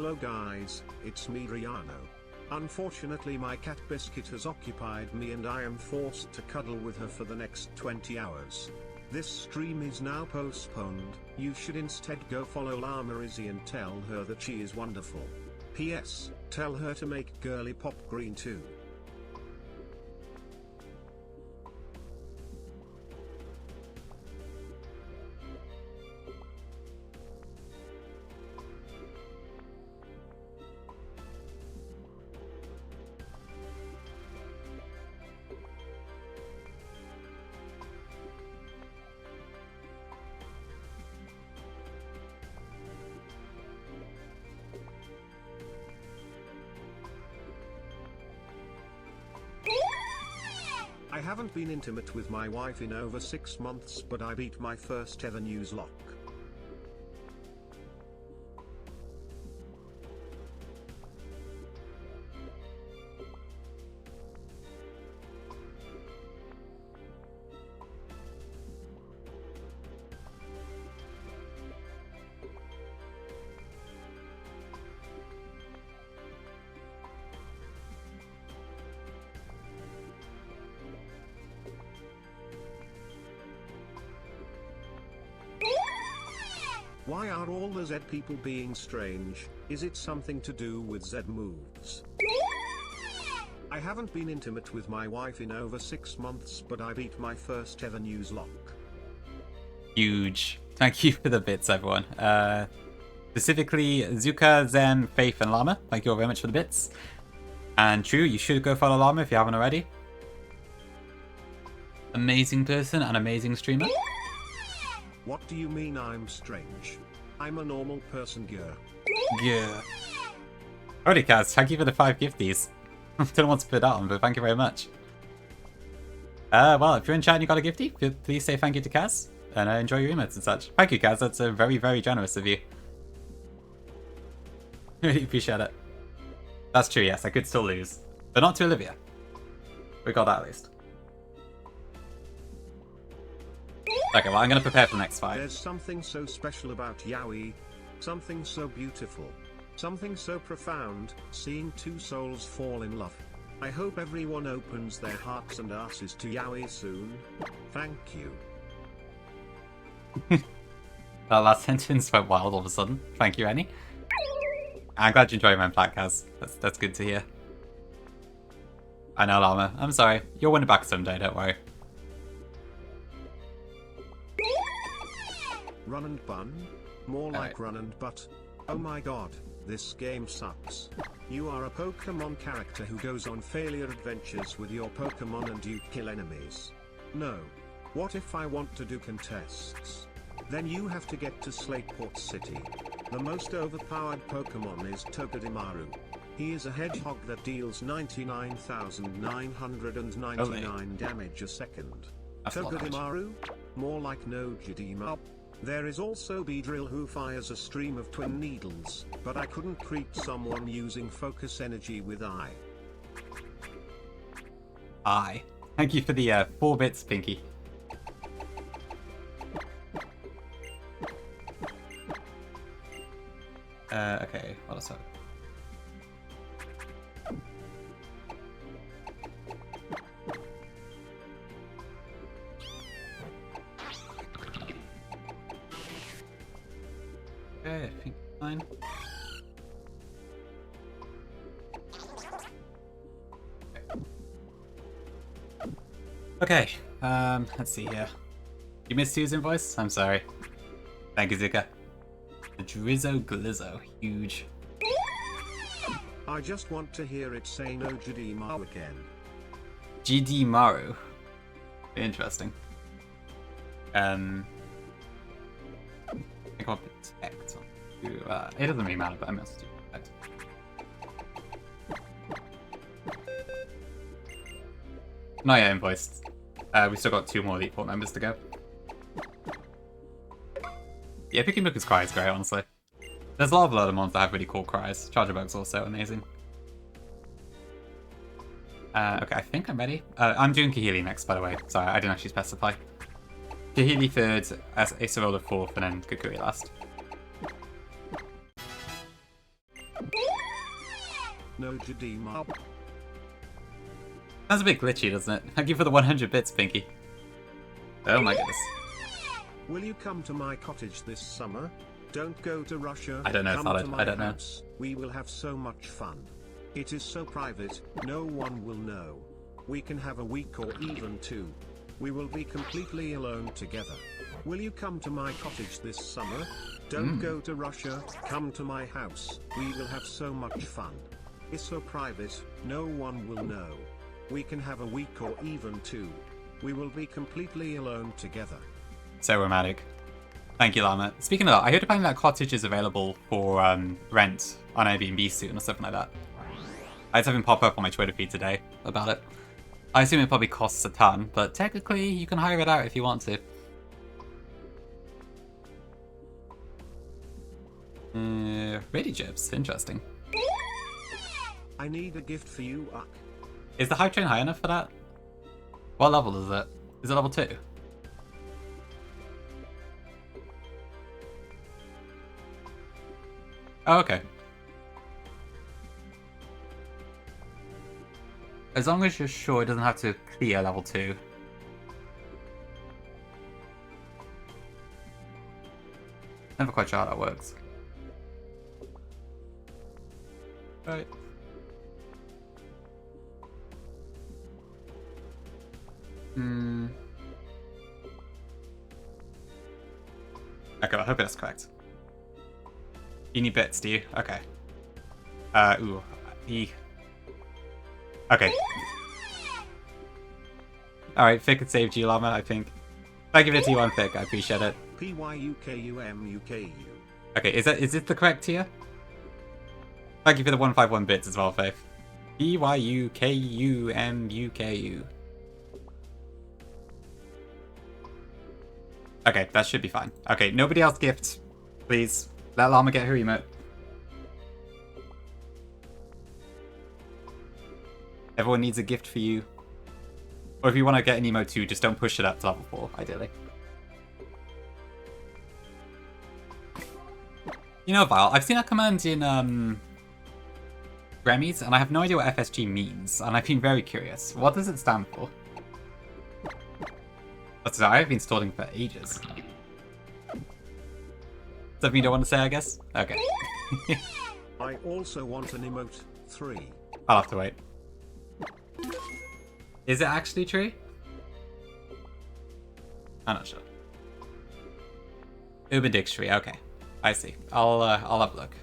Hello guys, it's me Riano. Unfortunately my cat Biscuit has occupied me and I am forced to cuddle with her for the next 20 hours. This stream is now postponed, you should instead go follow Llama Izzy and tell her that she is wonderful. P.S. Tell her to make girly pop green too. I haven't been intimate with my wife in over 6 months, but I beat my first ever Nuzlocke. Why are all the Z people being strange? Is it something to do with Z moves? I haven't been intimate with my wife in over 6 months, but I beat my first ever Nuzlocke. Huge. Thank you for the bits, everyone. Specifically, Zuka, Zen, Faith, and Llama. Thank you all very much for the bits. And True, you should go follow Llama if you haven't already. Amazing person and amazing streamer. What do you mean I'm strange? I'm a normal person, girl. Yeah. Alrighty, Kaz, thank you for the 5 gifties. I don't want to put that on, but thank you very much. Well, if you're in chat and you got a gifty, please say thank you to Kaz, and enjoy your emotes and such. Thank you, Kaz, that's very, very generous of you. Really appreciate it. That's true, yes, I could still lose. But not to Olivia. We got that at least. Okay, well, I'm going to prepare for the next fight. There's something so special about Yaoi. Something so beautiful. Something so profound, seeing two souls fall in love. I hope everyone opens their hearts and asses to Yaoi soon. Thank you. That last sentence went wild all of a sudden. Thank you, Annie. I'm glad you enjoyed my plat, Kaz. That's good to hear. I know, Llama. I'm sorry. You'll win it back someday, don't worry. Run and bun? More like run and butt. Oh my god, this game sucks. You are a Pokemon character who goes on failure adventures with your Pokemon and you kill enemies. No. What if I want to do contests? Then you have to get to Slateport City. The most overpowered Pokemon is Togedemaru. He is a hedgehog that deals 99,999 damage a second. Togedemaru? More like no Jidima. There is also Beedrill who fires a stream of twin needles, but I couldn't creep someone using focus energy with I. Thank you for the 4 bits, Pinky. Okay, what else? Okay, I think fine. Okay, let's see here. You missed Susan voice? I'm sorry. Thank you, Zuka. The Drizzo Glizzo, huge. I just want to hear it say no Jidimaru again. GD Maru. Interesting. I think I'll protect on you. It doesn't really matter, but I'm going to do protect. Not yet invoiced. We've still got 2 more Elite Four members to go. Yeah, picking Booker's Cry is great, honestly. There's a lot of other ones that have really cool cries. Charger Bug's also amazing. Okay, I think I'm ready. I'm doing Kahili next, by the way. Sorry, I didn't actually specify. Kahili third, Acerola fourth, and then Kukui last. no Jadima. Sounds a bit glitchy, doesn't it? Thank you for the 100 bits, Pinky. Oh my goodness. Will you come to my cottage this summer? Don't go to Russia. I don't know, come Solid. to my I don't know. house. We will have so much fun. It is so private, no one will know. We can have a week or even 2. We will be completely alone together. Will you come to my cottage this summer? Don't go to Russia, come to my house. We will have so much fun. It's so private, no one will know. We can have a week or even 2. We will be completely alone together. So romantic. Thank you, Llama. Speaking of that, I heard apparently that cottage is available for rent on Airbnb soon or something like that. I had something pop up on my Twitter feed today about it. I assume it probably costs a ton, but technically you can hire it out if you want to. Radio chips, interesting. I need a gift for you, Uck. Is the hype train high enough for that? What level is it? Is it level 2? Oh, okay. As long as you're sure it doesn't have to clear level 2. Never quite sure how that works. Right. Okay, I hope that's correct. You need bits, do you? Okay. Ooh. Okay. Alright, Fick had saved you, Llama, I think. Thank you for the T1, Fick. I appreciate it. PYUKUMUKU. Okay, is it the correct tier? Thank you for the 151 bits as well, Faith. PYUKUMUKU. Okay, that should be fine. Okay, nobody else gift. Please. Let Llama get her emote. Everyone needs a gift for you. Or if you want to get an emote too, just don't push it up to level 4, ideally. You know, Val, I've seen that command in Grammys, and I have no idea what FSG means, and I've been very curious. What does it stand for? That's I've been stalling for ages. Something you don't want to say, I guess? Okay. I also want an emote 3. I'll have to wait. Is it actually true? I'm not sure. Urban Dictionary, okay. I see. I'll have a look.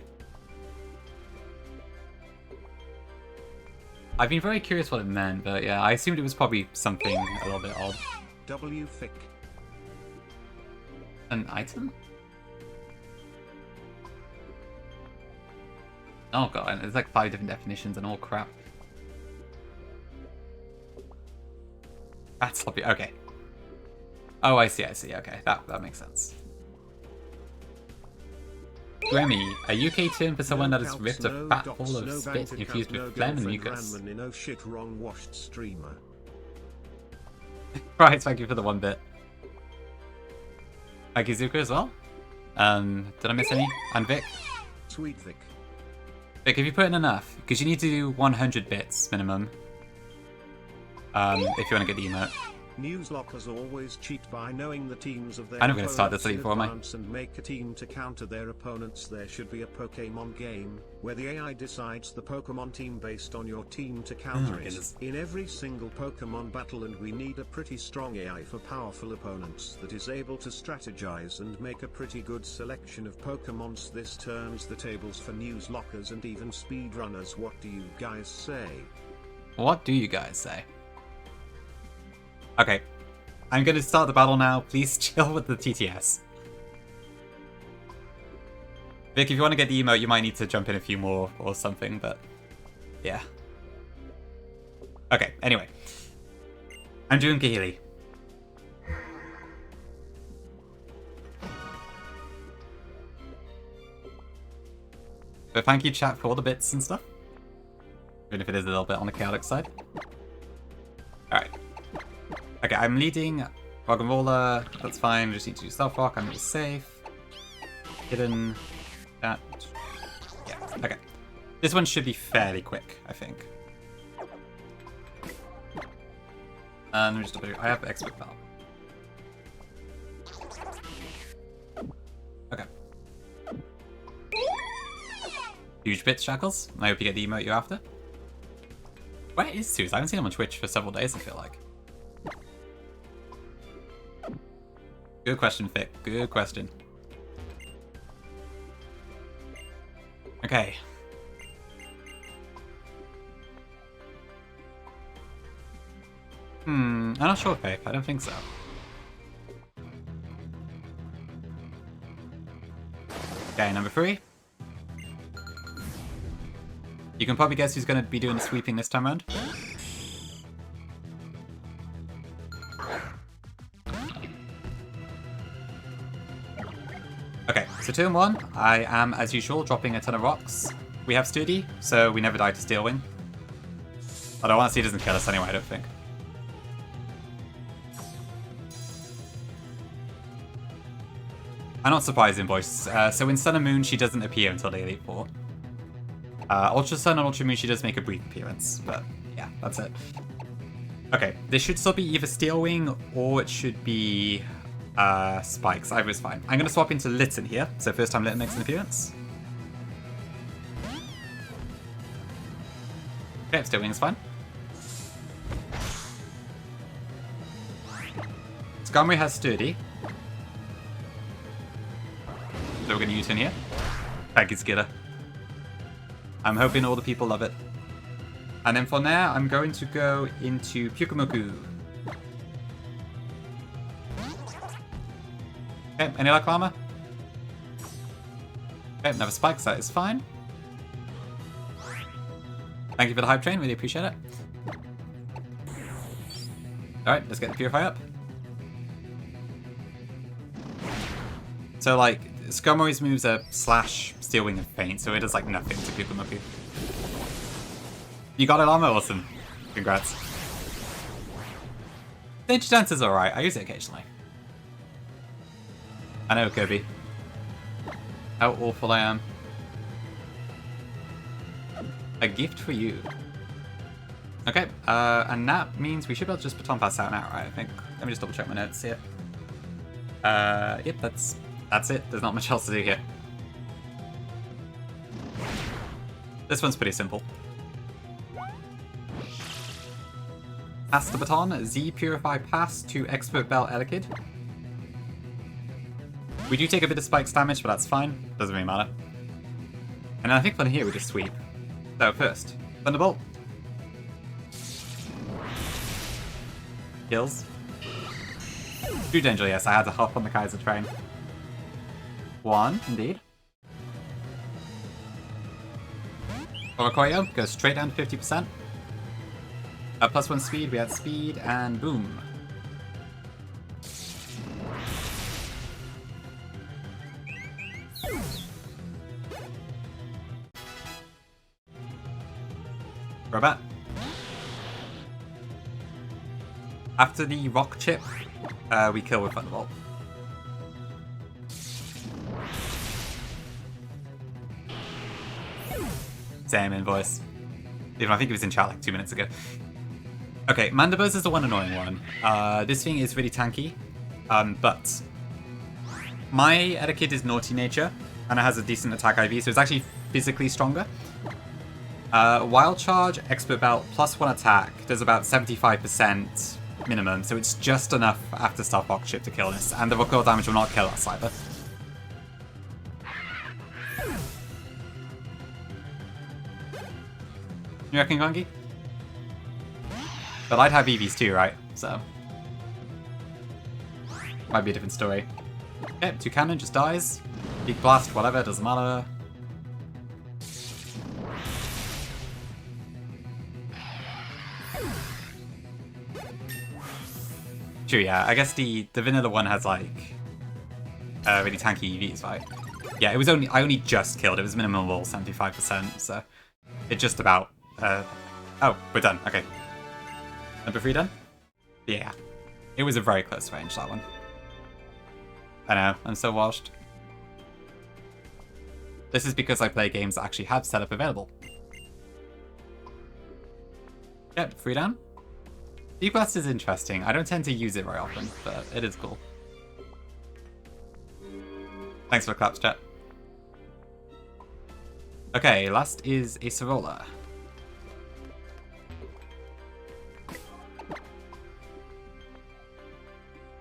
I've been very curious what it meant, but yeah, I assumed it was probably something a little bit odd. W Fick. An item? Oh god, there's like 5 different definitions and all crap. That's sloppy. Okay. Oh, I see. Okay, that makes sense. Grammy, a UK term for someone that has ripped a fat ball of spit infused with phlegm and mucus. No shit, wrong washed streamer. Right, thank you for the 1 bit. Thank you, Zuko, as well. Did I miss any? And Vic? Sweet Vic. Vic, have you put in enough? Because you need to do 100 bits minimum. If you want to get the emote. Nuzlocke has always cheat by knowing the teams of their I'm not going to start this opponents league for me. and make a team to counter their opponents. There should be a Pokemon game where the AI decides the Pokemon team based on your team to counter it in every single Pokemon battle, and we need a pretty strong AI for powerful opponents that is able to strategize and make a pretty good selection of Pokemons. This turns the tables for Nuzlockers and even speedrunners. What do you guys say? What do you guys say? Okay, I'm going to start the battle now. Please chill with the TTS. Vic, if you want to get the emote, you might need to jump in a few more or something, but yeah. Okay, anyway. I'm doing Kahili. But thank you, chat, for all the bits and stuff. Even if it is a little bit on the chaotic side. Alright. Okay, I'm leading Roggenrola, that's fine, just need to do Stealth Rock, I'm just safe. Hidden, that, yeah, okay. This one should be fairly quick, I think. And just double. I have expert valve. Okay. Huge bits, Shackles. I hope you get the emote you're after. Where is Suze? I haven't seen him on Twitch for several days, I feel like. Good question, Vic. Good question. Okay. I'm not sure, Vic. I don't think so. Okay, number 3. You can probably guess who's going to be doing the sweeping this time around. Okay, so turn 1, I am, as usual, dropping a ton of rocks. We have Sturdy, so we never die to Steel Wing. Although honestly, it doesn't kill us anyway, I don't think. I'm not surprising, boys. So in Sun and Moon, she doesn't appear until the Elite Four. Ultra Sun and Ultra Moon, she does make a brief appearance, but yeah, that's it. Okay, this should still be either Steel Wing or it should be Spikes. Either is fine. I'm going to swap into Litten here, so first time Litten makes an appearance. Okay, Steel Wing is fine. Skarmory has Sturdy. So we're going to U-turn here. Thank you, Skidder. I'm hoping all the people love it. And then from there, I'm going to go into Pyukumuku. Okay, any luck, Llama? Okay, another Spikes, that is fine. Thank you for the hype train, really appreciate it. Alright, let's get the Purify up. So, like, Skarmory's moves are Slash, Steel Wing, and Faint, so it does, like, nothing to Pyukumuku. You got it, Llama? Awesome. Congrats. Danger Dance is alright, I use it occasionally. I know, Kirby. How awful I am. A gift for you. Okay, and that means we should be able to just Baton Pass out now, right, I think. Let me just double check my notes here. Yep, that's it. There's not much else to do here. This one's pretty simple. Pass the baton, Z Purify Pass to Expert Bell Elekid. We do take a bit of Spikes damage, but that's fine. Doesn't really matter. And then I think from here we just sweep. So first, Thunderbolt. Kills. True Danger, yes, I had to hop on the Kaiser train. 1, indeed. Orakoyo goes straight down to 50%. +1 speed, we had speed, and boom. Robot. After the rock chip, we kill with Thunderbolt. Same invoice. Even I think it was in chat like 2 minutes ago. Okay, Mandibuzz is the one annoying one. This thing is really tanky, but my Elekid is Naughty Nature, and it has a decent attack IV, so it's actually physically stronger. Wild Charge, Expert Belt, +1 attack, does about 75% minimum, so it's just enough after Stealth Rock Chip to kill this, and the recoil damage will not kill us either. You reckon, Gongi? But I'd have EVs too, right? So might be a different story. Okay, 2 cannon just dies. Big blast, whatever, doesn't matter. True, yeah. I guess the vanilla one has like really tanky EVs, right? Yeah, it was I only just killed. It was minimum roll 75%, so it just about. Oh, we're done. Okay. Number 3 done? Yeah. It was a very close range, that one. I know, I'm so washed. This is because I play games that actually have setup available. Yep, free down. Deep Blast is interesting. I don't tend to use it very often, but it is cool. Thanks for the claps, chat. Okay, last is Acerola.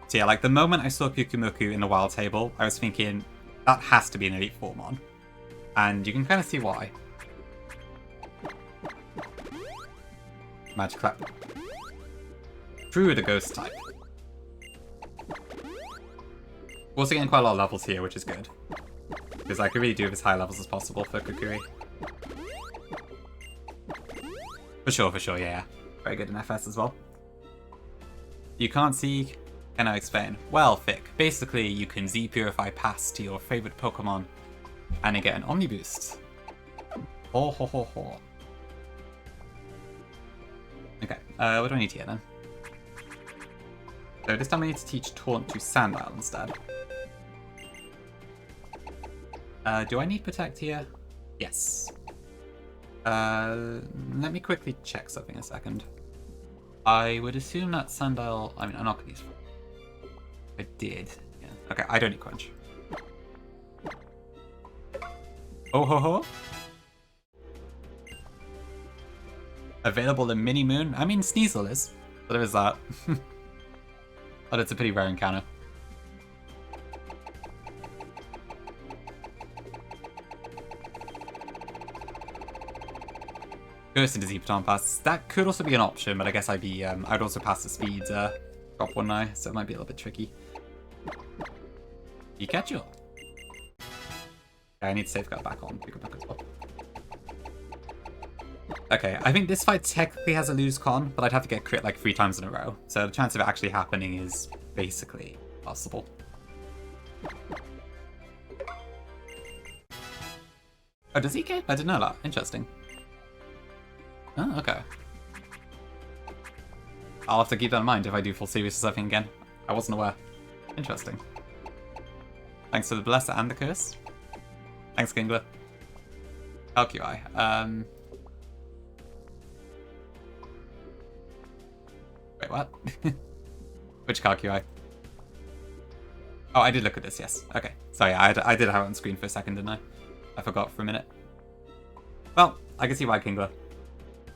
So yeah, like the moment I saw Kukumuku in the wild table, I was thinking, that has to be an Elite Formon. And you can kind of see why. Magic Clap. Through the Ghost type. We're also getting quite a lot of levels here, which is good. Because I could really do with as high levels as possible for Kukui. For sure, yeah. Very good in FS as well. You can't see... Can I explain? Well, Fick, basically you can Z-Purify Pass to your favorite Pokemon and you get an Omni Boost. Ho ho ho ho. Okay, what do I need here then? So this time I need to teach Taunt to Sandile instead. Do I need Protect here? Yes. Let me quickly check something a second. I would assume that Sandile... I mean, I'm not going to use... I did. Yeah. Okay, I don't need Crunch. Oh ho ho! Available in Mini Moon? I mean, Sneasel is. But there is that. But it's a pretty rare encounter. Ghost into Z-Baton Pass. That could also be an option, but I guess I'd be I'd also pass the speed drop one now, so it might be a little bit tricky. Pikachu. I need to safeguard back on Pikachu as well. Okay, I think this fight technically has a lose con, but I'd have to get crit like 3 times in a row, so the chance of it actually happening is basically possible. Oh, does he care? I didn't know that. Interesting. Oh, okay. I'll have to keep that in mind if I do full series or something again. I wasn't aware. Interesting. Thanks for the bless and the curse. Thanks, Kingler. Kukui. Wait, what? Which Kukui? Oh, I did look at this, yes. Okay. Sorry, I did have it on screen for a second, didn't I? I forgot for a minute. Well, I can see why, Kingler.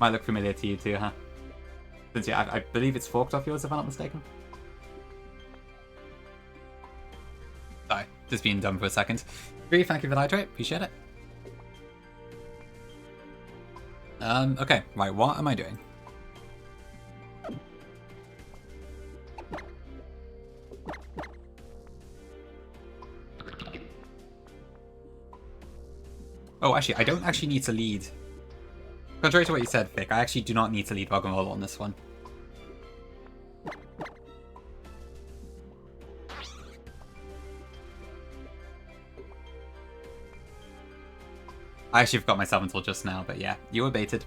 Might look familiar to you too, huh? Since, yeah, I believe it's forked off yours, if I'm not mistaken. Sorry, just being dumb for a second. Bree, thank you for the hydrate. Appreciate it. Okay, right, what am I doing? Oh, actually, I don't actually need to lead. Contrary to what you said, Vic, I actually do not need to lead Bogomolo on this one. I actually forgot myself until just now, but yeah, you were baited.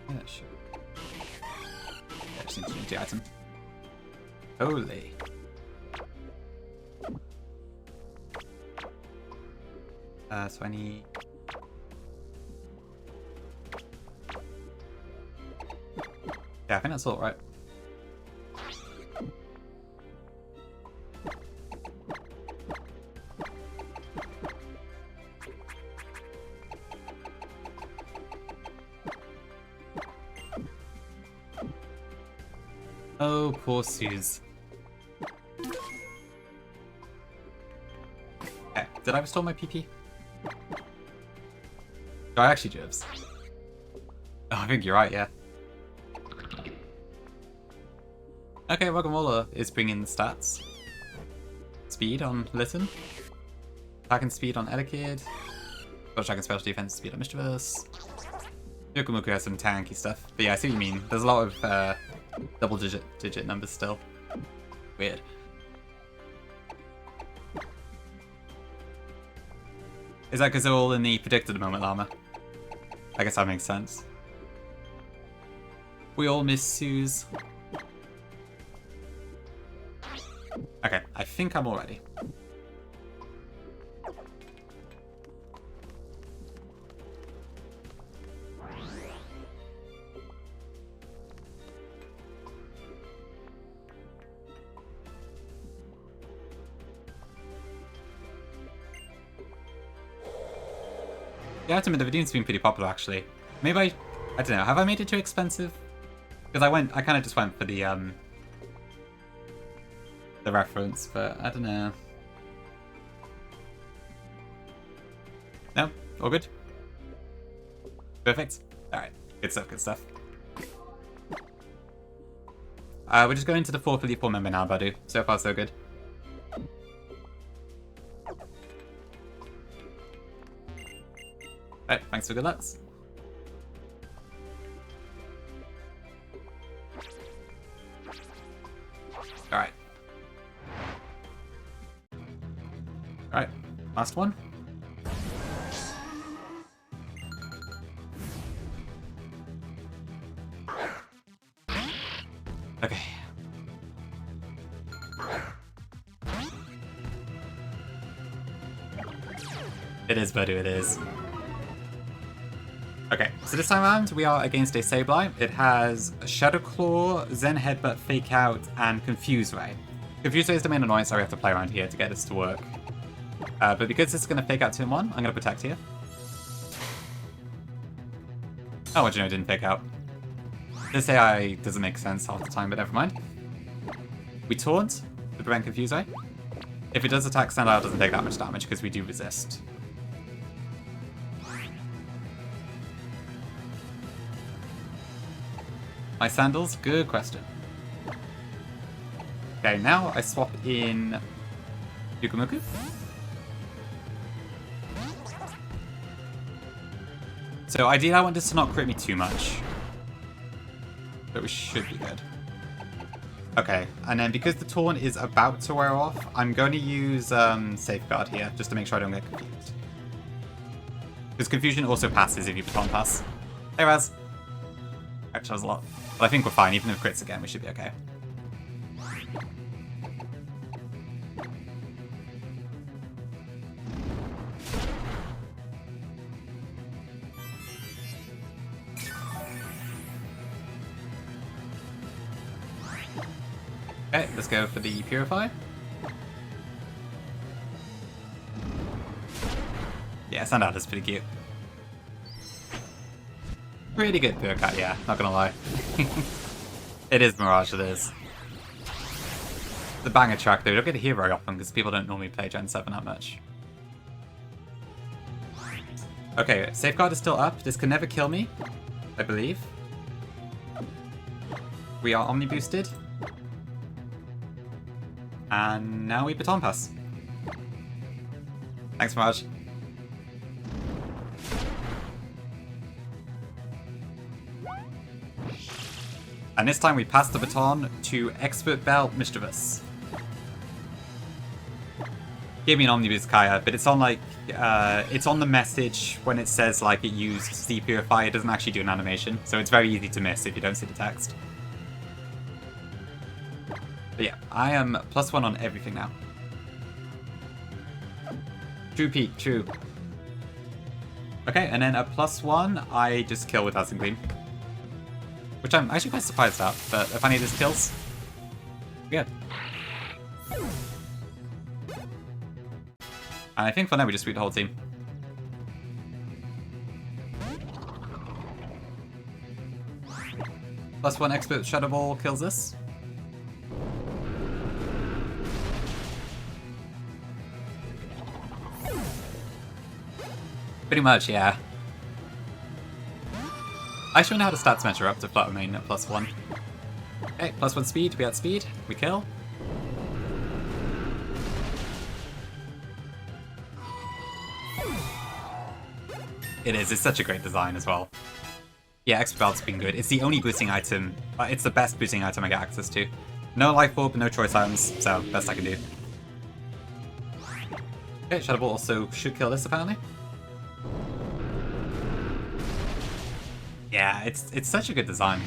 Yeah, sure. Yeah, just need to change the item. Holy. So I need... Yeah, I think that's all right. Oh, poor Suze. Okay, did I restore my PP? Do I actually, Jibs? Oh, I think you're right, yeah. Okay, Ragamola is bringing the stats. Speed on Litten. Attack and speed on Elekid. Attack and special defense speed on Mischievous. Yokumuku has some tanky stuff. But yeah, I see what you mean. There's a lot of double digit numbers still. Weird. Is that because they're all in the predicted moment llama? I guess that makes sense. We all miss Suze. Okay, I think I'm all ready. The item in the Vidun's been pretty popular, actually. Maybe I don't know, have I made it too expensive? Because I kind of just went for the reference, but I don't know. No? All good? Perfect. Alright, good stuff, good stuff. We're just going to the 454 member now, Badu. So far, so good. Alright, thanks for good lucks. Alright. Alright, last one. Okay. It is, Badu, it is. Okay, so this time around we are against a Sableye. It has Shadow Claw, Zen Headbutt, Fake Out, and Confuse Ray. Confuse Ray is the main annoyance, so we have to play around here to get this to work. But because this is going to Fake Out 2 in 1, I'm going to Protect here. Oh, what do you know, it didn't Fake Out. This AI doesn't make sense half the time, but never mind. We Taunt to prevent Confuse Ray. If it does attack, Standout doesn't take that much damage because we do resist. My sandals? Good question. Okay, now I swap in Yukumuku. So ideally I want this to not crit me too much. But we should be good. Okay, and then because the taunt is about to wear off, I'm going to use Safeguard here, just to make sure I don't get confused. Because confusion also passes if you baton pass. Hey Raz! Actually, that was a lot. But I think we're fine, even if crits again, we should be okay. Okay, let's go for the Purify. Yeah, Standout is pretty cute. Pretty good Purify, yeah, not gonna lie. It is Mirage, it is. The banger track though, you don't get to hear very often because people don't normally play Gen 7 that much. Okay, Safeguard is still up. This can never kill me, I believe. We are Omni boosted. And now we Baton Pass. Thanks, Mirage. And this time we pass the baton to Expert Bell Mischievous. Give me an Omnibus Kaya, but it's on like, it's on the message when it says like it used C Purify, it doesn't actually do an animation, so it's very easy to miss if you don't see the text. But yeah, I am +1 on everything now. True peak, true. Okay, and then a +1, I just kill with Dazzling Gleam. Which I'm actually quite surprised at, but if any of this kills, good. And I think for now we just sweep the whole team. +1 Expert Shadow Ball kills this. Pretty much, yeah. I actually know how the stats measure up to Flutter Main at +1. Okay, +1 speed, we outspeed, we kill. It is, it's such a great design as well. Yeah, Expert Belt's been good. It's the only boosting item, it's the best boosting item I get access to. No Life Orb, no choice items, so best I can do. Okay, Shadow Ball also should kill this apparently. Yeah, it's such a good design.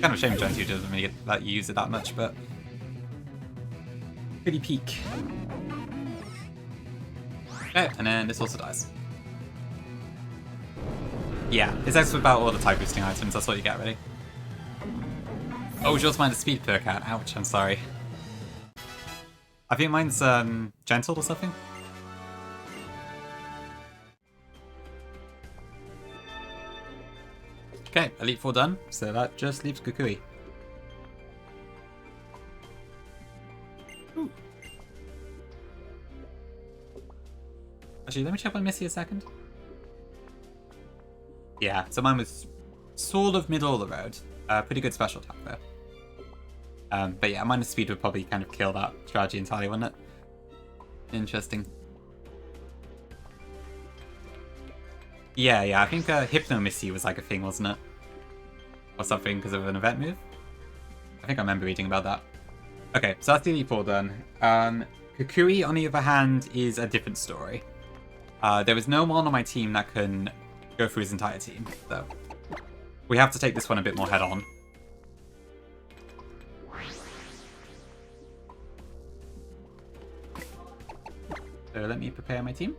Kind of a shame Gen 2 doesn't really let you use it that much, but pretty peak. Okay, and then this also dies. Yeah, it's actually about all the type boosting items, that's what you get, really. Oh, yours mine is speed per cat. Ouch, I'm sorry. I think mine's gentle or something. Elite Four done, so that just leaves Kukui. Ooh. Actually, let me check on Missy a second. Yeah, so mine was sort of middle of the road. Pretty good special attack though. But yeah, minus speed would probably kind of kill that strategy entirely, wouldn't it? Interesting. Yeah, I think Hypno Missy was like a thing, wasn't it? Or something because of an event move? I think I remember reading about that. Okay, so that's the Elite Four done. Kukui, on the other hand, is a different story. There is no one on my team that can go through his entire team, so we have to take this one a bit more head-on. So let me prepare my team.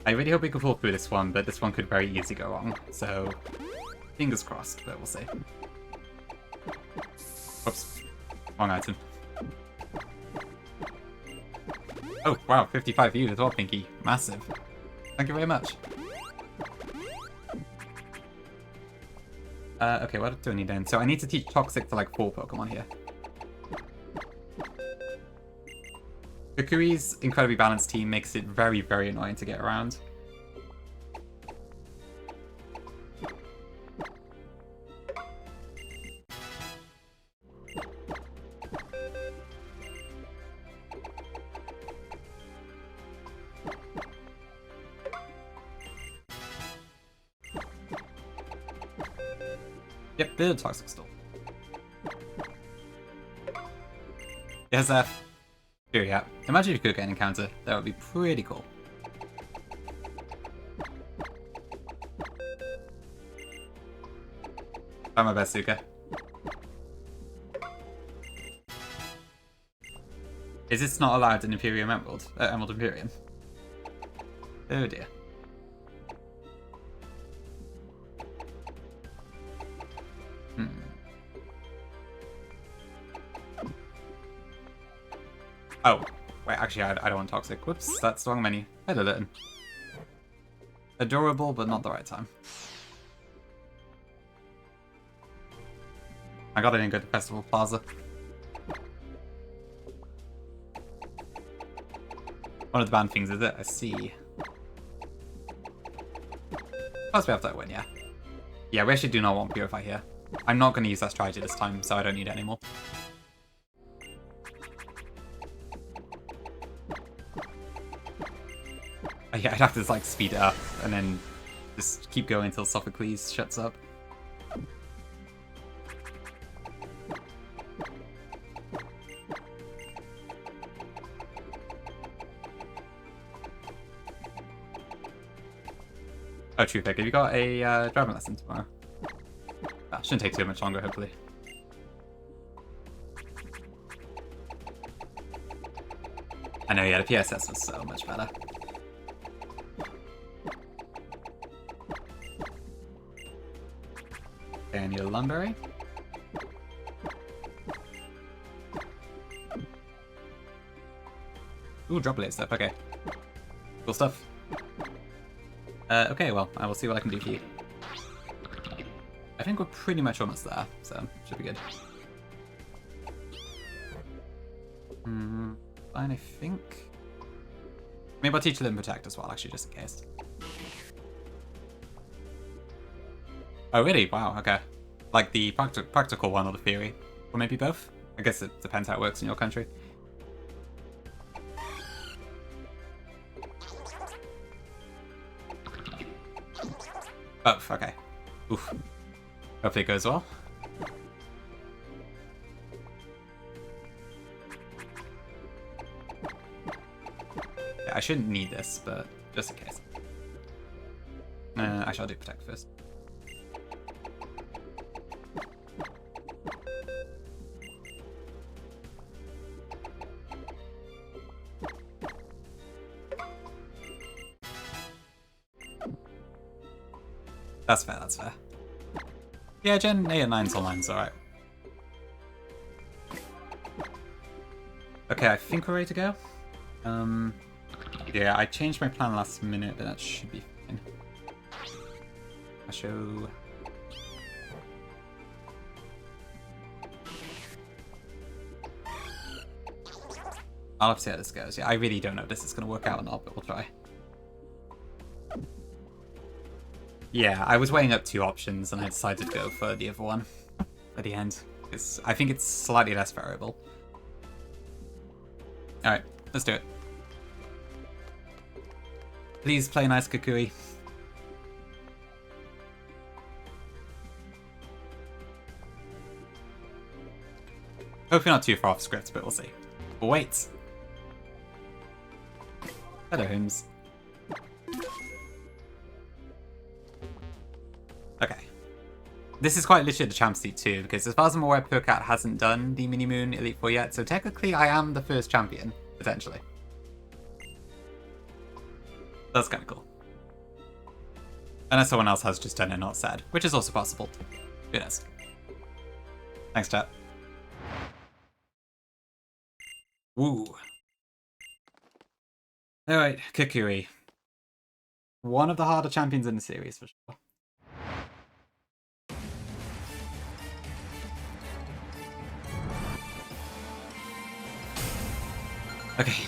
I really hope we can pull through this one, but this one could very easily go wrong. So, fingers crossed, but we'll see. Whoops. Wrong item. Oh, wow, 55 views as well, Pinky. Massive. Thank you very much. Okay, what do I need then? So I need to teach Toxic to like 4 Pokemon here. Kukui's incredibly balanced team makes it very, very annoying to get around. Yep, bit of Toxic still. Yes, here, yeah. Imagine if you could get an encounter. That would be pretty cool. Try my best, Suka. Is this not allowed in Imperium Emerald? Emerald Imperium? Oh dear. Oh, wait, actually, I don't want Toxic. Whoops, that's the wrong menu. Hello, Litten. Adorable, but not the right time. I got it in good Festival Plaza. One of the banned things, is it? I see. Plus we have that win, yeah. Yeah, we actually do not want Purify here. I'm not going to use that strategy this time, so I don't need it anymore. Yeah, I'd have to like speed it up and then just keep going until Sophocles shuts up. Oh, true pick. Have you got a driving lesson tomorrow? That shouldn't take too much longer, hopefully. I know, yeah, the PSS was so much better. Okay, I need a Lumberry. Ooh, Droplet stuff, okay. Cool stuff. Okay, well, I will see what I can do for you. I think we're pretty much almost there, so should be good. Fine, I think. Maybe I'll teach Limb Protect as well, actually, just in case. Oh, really? Wow, okay. Like the practical one or the theory? Or maybe both? I guess it depends how it works in your country. Both, okay. Oof. Hopefully it goes well. Yeah, I shouldn't need this, but just in case. I shall do Protect first. That's fair, that's fair. Yeah, Gen 8 and 9's online's alright. Okay, I think we're ready to go. Yeah, I changed my plan last minute, but that should be fine. I'll show... I'll have to see how this goes. Yeah, I really don't know if this is going to work out or not, but we'll try. Yeah, I was weighing up 2 options, and I decided to go for the other one at the end. I think it's slightly less variable. Alright, let's do it. Please play nice, Kukui. Hopefully not too far off script, but we'll see. But wait. Hello, Holmes. Okay. This is quite literally the Champs League too, because as far as I'm aware, Purcat hasn't done the Mini Moon Elite Four yet, so technically I am the first champion, potentially. That's kind of cool. Unless someone else has just done it, not said, which is also possible. Who knows? Thanks, chat. Woo. Alright, Kukui. One of the harder champions in the series, for sure. Okay.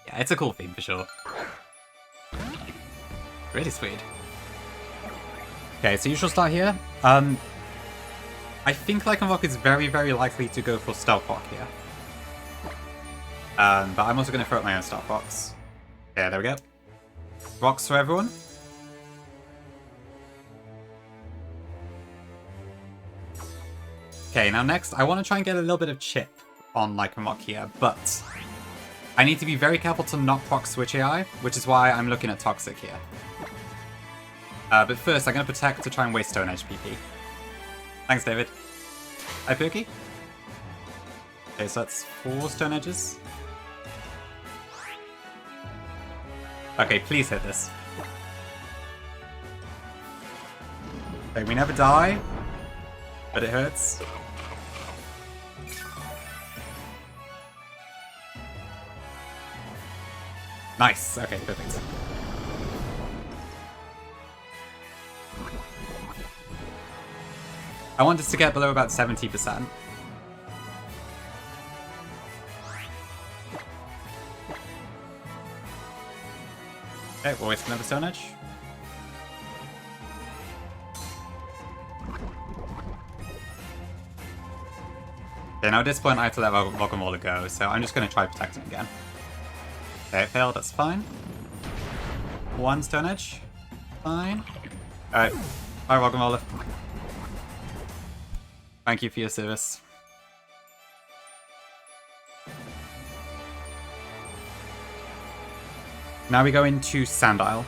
Yeah, it's a cool theme for sure. Really sweet. Okay, so you shall start here. I think Lycanroc is very, very likely to go for Stealth Rock here. But I'm also going to throw up my own Stealth Rocks. Yeah, there we go. Rocks for everyone. Okay, now next, I want to try and get a little bit of chip on Lycanroc here, but I need to be very careful to not proc Switch AI, which is why I'm looking at Toxic here. But first, I'm going to Protect to try and waste Stone Edge PP. Thanks, David. Hi, Perky. Okay, so that's 4 Stone Edges. Okay, please hit this. Okay, we never die, but it hurts. Nice. Okay, perfect. I want this to get below about 70%. Okay, we'll waste another Stone Edge. Okay, now at this point I have to let Rockamola go, so I'm just going to try protecting again. Okay, it failed, that's fine. 1 Stone Edge. Fine. Alright, bye Rockamola. Thank you for your service. Now we go into Sandile.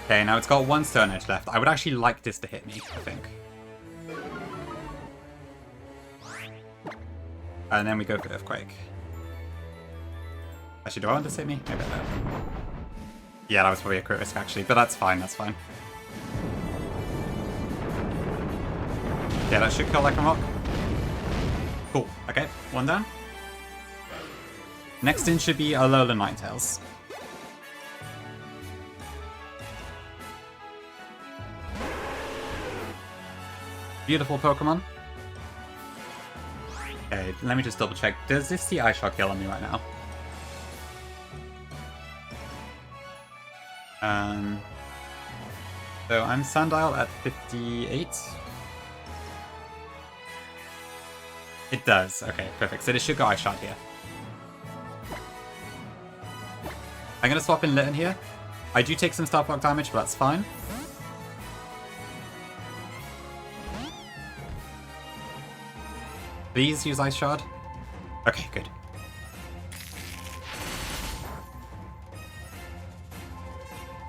Okay, now it's got 1 Stone Edge left. I would actually like this to hit me, I think. And then we go for Earthquake. Actually, do I want this to hit me? Maybe I don't. Yeah, that was probably a crit risk actually, but that's fine, that's fine. Yeah, that should kill Lycanroc. Cool, okay, 1 down. Next in should be Alola Ninetales. Beautiful Pokemon. Okay, let me just double check. Does this see Ice Shot kill on me right now? So I'm Sandile at 58. It does. Okay, perfect. So this should go Ice Shot here. I'm going to swap in Litten here. I do take some Stealth Rock damage, but that's fine. Please use Ice Shard. Okay, good.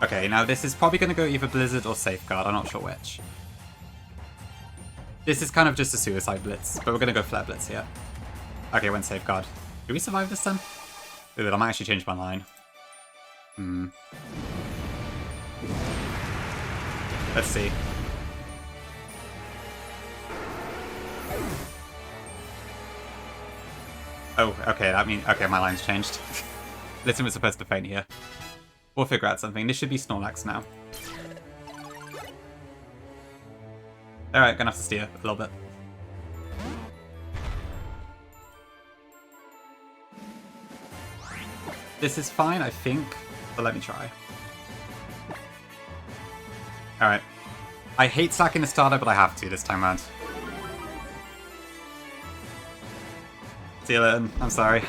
Okay, now this is probably going to go either Blizzard or Safeguard. I'm not sure which. This is kind of just a suicide blitz, but we're going to go Flare Blitz here. Okay, went Safeguard. Do we survive this then? Ooh, I might actually change my line. Let's see. Oh, okay, that means... Okay, my line's changed. Listen, we're supposed to faint here. We'll figure out something. This should be Snorlax now. Alright, gonna have to steer a little bit. This is fine, I think, but let me try. Alright. I hate stacking the starter, but I have to this time around. See you later, I'm sorry.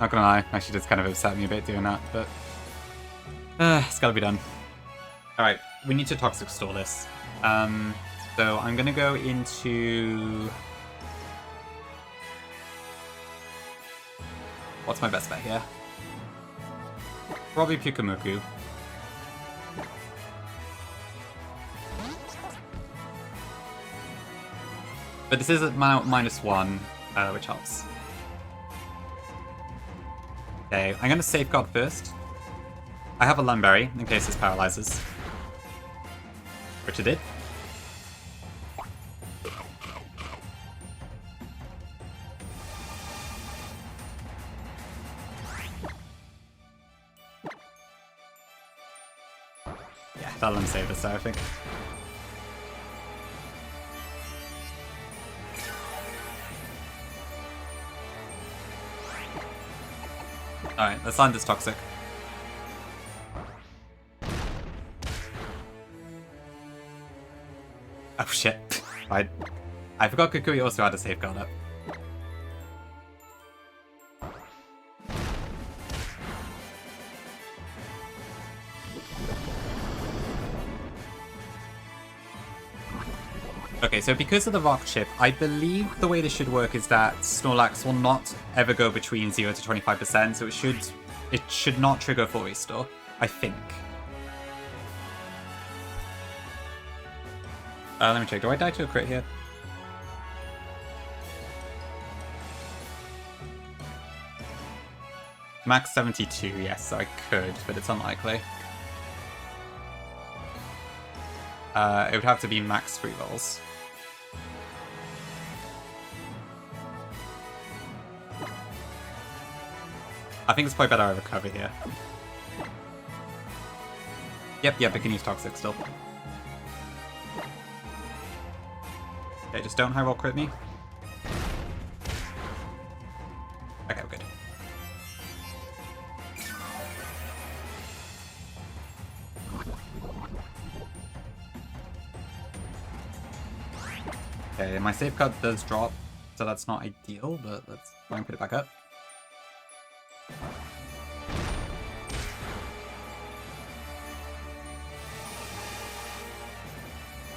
Not gonna lie, actually just kind of upset me a bit doing that, but... it's gotta be done. Alright, we need to Toxic Store this. So I'm gonna go into... What's my best bet here? Probably Pyukumuku. But this is at -1, which helps. Okay, I'm gonna Safeguard first. I have a Lunberry, in case this paralyzes. Which it did. Yeah, that'll unsave us there, I think. Alright, let's land this Toxic. Oh shit. I forgot Kukui also had a Safeguard up. Okay, so because of the Rock Chip, I believe the way this should work is that Snorlax will not ever go between 0 to 25%, so it should not trigger full restore, I think. Let me check. Do I die to a crit here? Max 72, yes, I could, but it's unlikely. It would have to be max 3 rolls. I think it's probably better I recover here. Yep, I can use Toxic still. Okay, just don't high roll crit me. Okay, we're good. Okay, my safeguard does drop, so that's not ideal, but let's try and put it back up.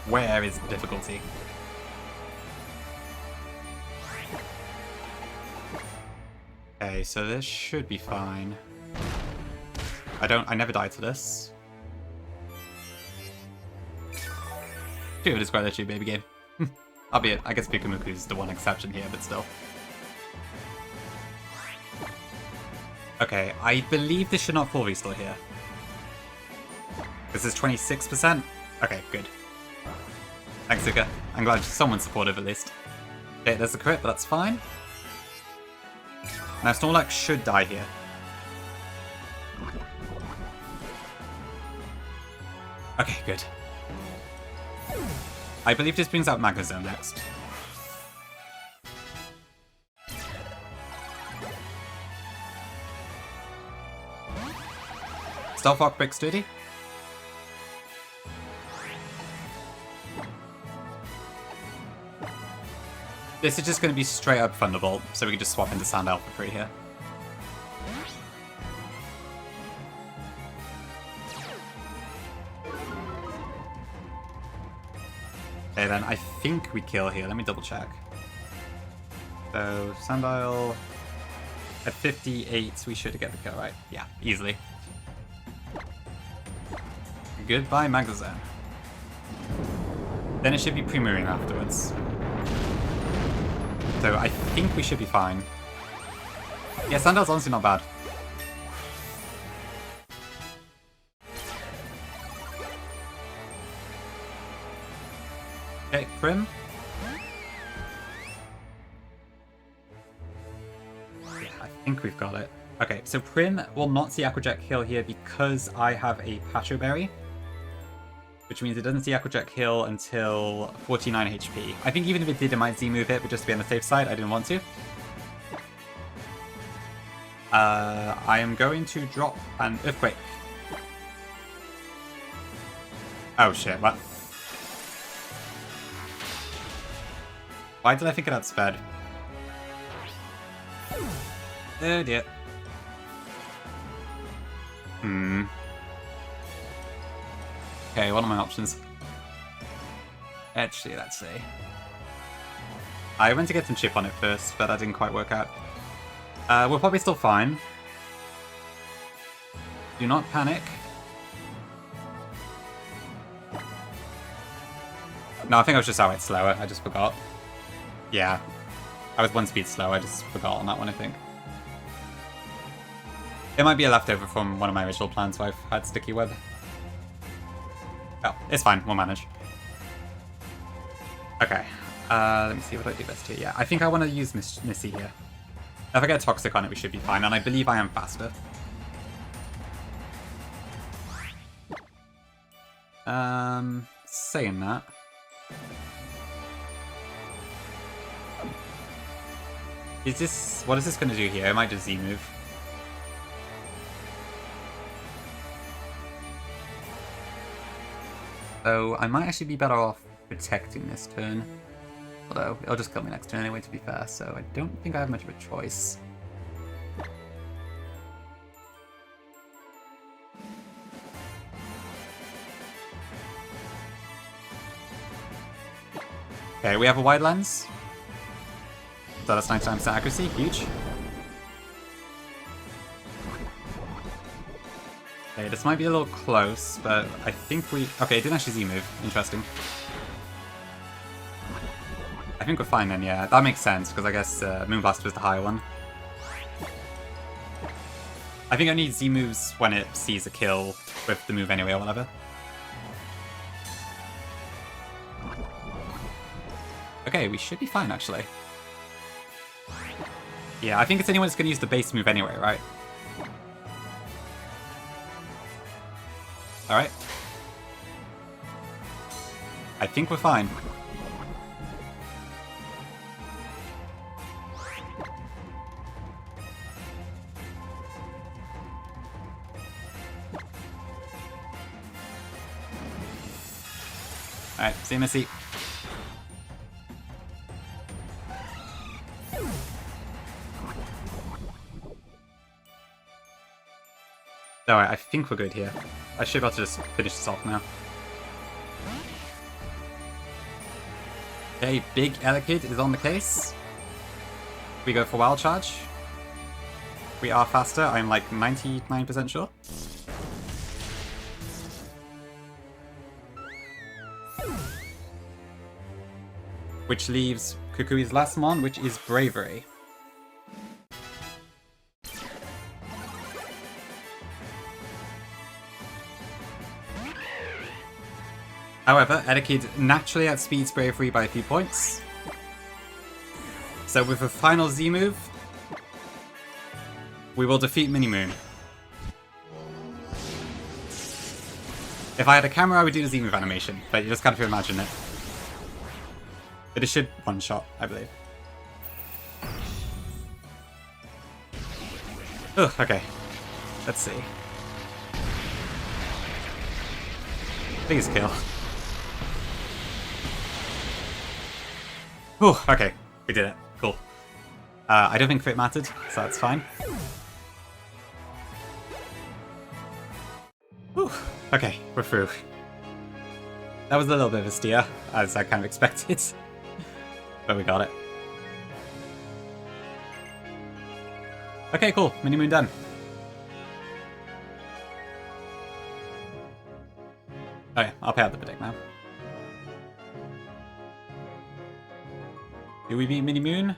Where is the difficulty? Okay, so this should be fine. I never died to this. Dude, it's quite literally a baby game. Albeit, I guess Pyukumuku is the one exception here, but still. Okay, I believe this should not full restore here. This is 26%? Okay, good. Thanks, Zuka. I'm glad someone's supportive at least. Okay, there's a crit, but that's fine. Now Snorlax should die here. Okay, good. I believe this brings out Magnezone next. Stealth Rock breaks sturdy. This is just going to be straight up Thunderbolt, so we can just swap into Sandile for free here. Okay, then I think we kill here. Let me double check. So, Sandile at 58, we should get the kill, right? Yeah, easily. Goodbye, Magnezone. Then it should be Primarine afterwards. So I think we should be fine. Yeah, Sandel's honestly not bad. Okay, Prim. Yeah, I think we've got it. Okay, so Prim will not see Aquajet Hill here because I have a Pacho Berry. Which means it doesn't see Aquajet Hill until 49 HP. I think even if it did, it might Z-move it, but just to be on the safe side, I didn't want to. I am going to drop an Earthquake. Oh shit, what? Why did I think it had sped? Oh dear. Okay, what are my options? Actually, let's see. I went to get some chip on it first, but that didn't quite work out. We're probably still fine. Do not panic. No, I think I was just outright slower. I just forgot. Yeah. I was one speed slow. I just forgot on that one, I think. It might be a leftover from one of my original plans where I've had Sticky Web. Oh, it's fine. We'll manage. Okay. Let me see what I do best here. Yeah, I think I want to use Missy here. If I get Toxic on it, we should be fine. And I believe I am faster. Saying that. Is this... What is this going to do here? It might just Z-move. So I might actually be better off protecting this turn. Although, it'll just kill me next turn anyway, to be fair, so I don't think I have much of a choice. Okay, we have a wide lens. So that's 99% accuracy, huge. Okay, this might be a little close, but I think we... Okay, it didn't actually Z-move. Interesting. I think we're fine then, yeah. That makes sense, because I guess Moonblast was the higher one. I think it only Z-moves when it sees a kill with the move anyway or whatever. Okay, we should be fine, actually. Yeah, I think it's anyone that's going to use the base move anyway, right? Alright. I think we're fine. Alright, see you, Missy. Alright, I think we're good here. I should be able to just finish this off now. Okay, Big Elekid is on the case. We go for Wild Charge. We are faster, I'm like 99% sure. Which leaves Kukui's last mon, which is Bravery. However, Elekid naturally outspeeds Bravery by a few points. So with a final Z move, we will defeat Mini-Moon. If I had a camera, I would do the Z move animation, but you just kind of imagine it. But it should one-shot, I believe. Oh, okay. Let's see. Please kill. Oh, okay. We did it. Cool. I don't think Crit mattered, so that's fine. Whew. Okay, we're through. That was a little bit of a steer, as I kind of expected. But we got it. Okay, cool. Mini-Moon done. Okay, I'll pay out the predict now. Do we beat Mini-Moon?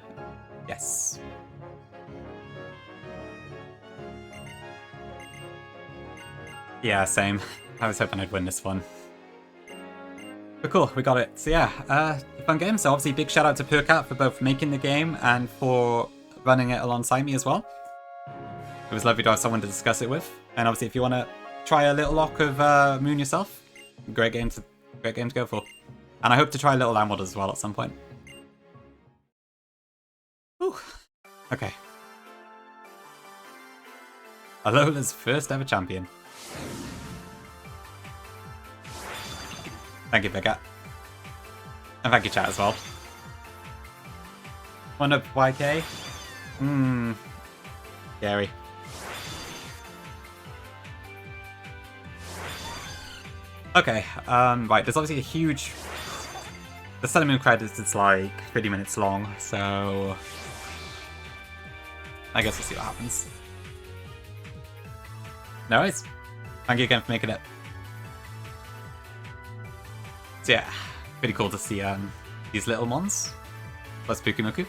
Yes. Yeah, same. I was hoping I'd win this one. But cool, we got it. So yeah, fun game. So obviously big shout out to Purcat for both making the game and for running it alongside me as well. It was lovely to have someone to discuss it with. And obviously if you want to try a little lock of Moon yourself, great game to go for. And I hope to try a little Landward as well at some point. Whew. Okay. Alola's first ever champion. Thank you, Purcat. And thank you, chat, as well. One up YK. Scary. Okay, right, there's obviously a huge... The Sun and Moon credits is like 30 minutes long, so... I guess we'll see what happens. No worries. Thank you again for making it. So yeah, pretty cool to see these little mons. Plus Pukimuku.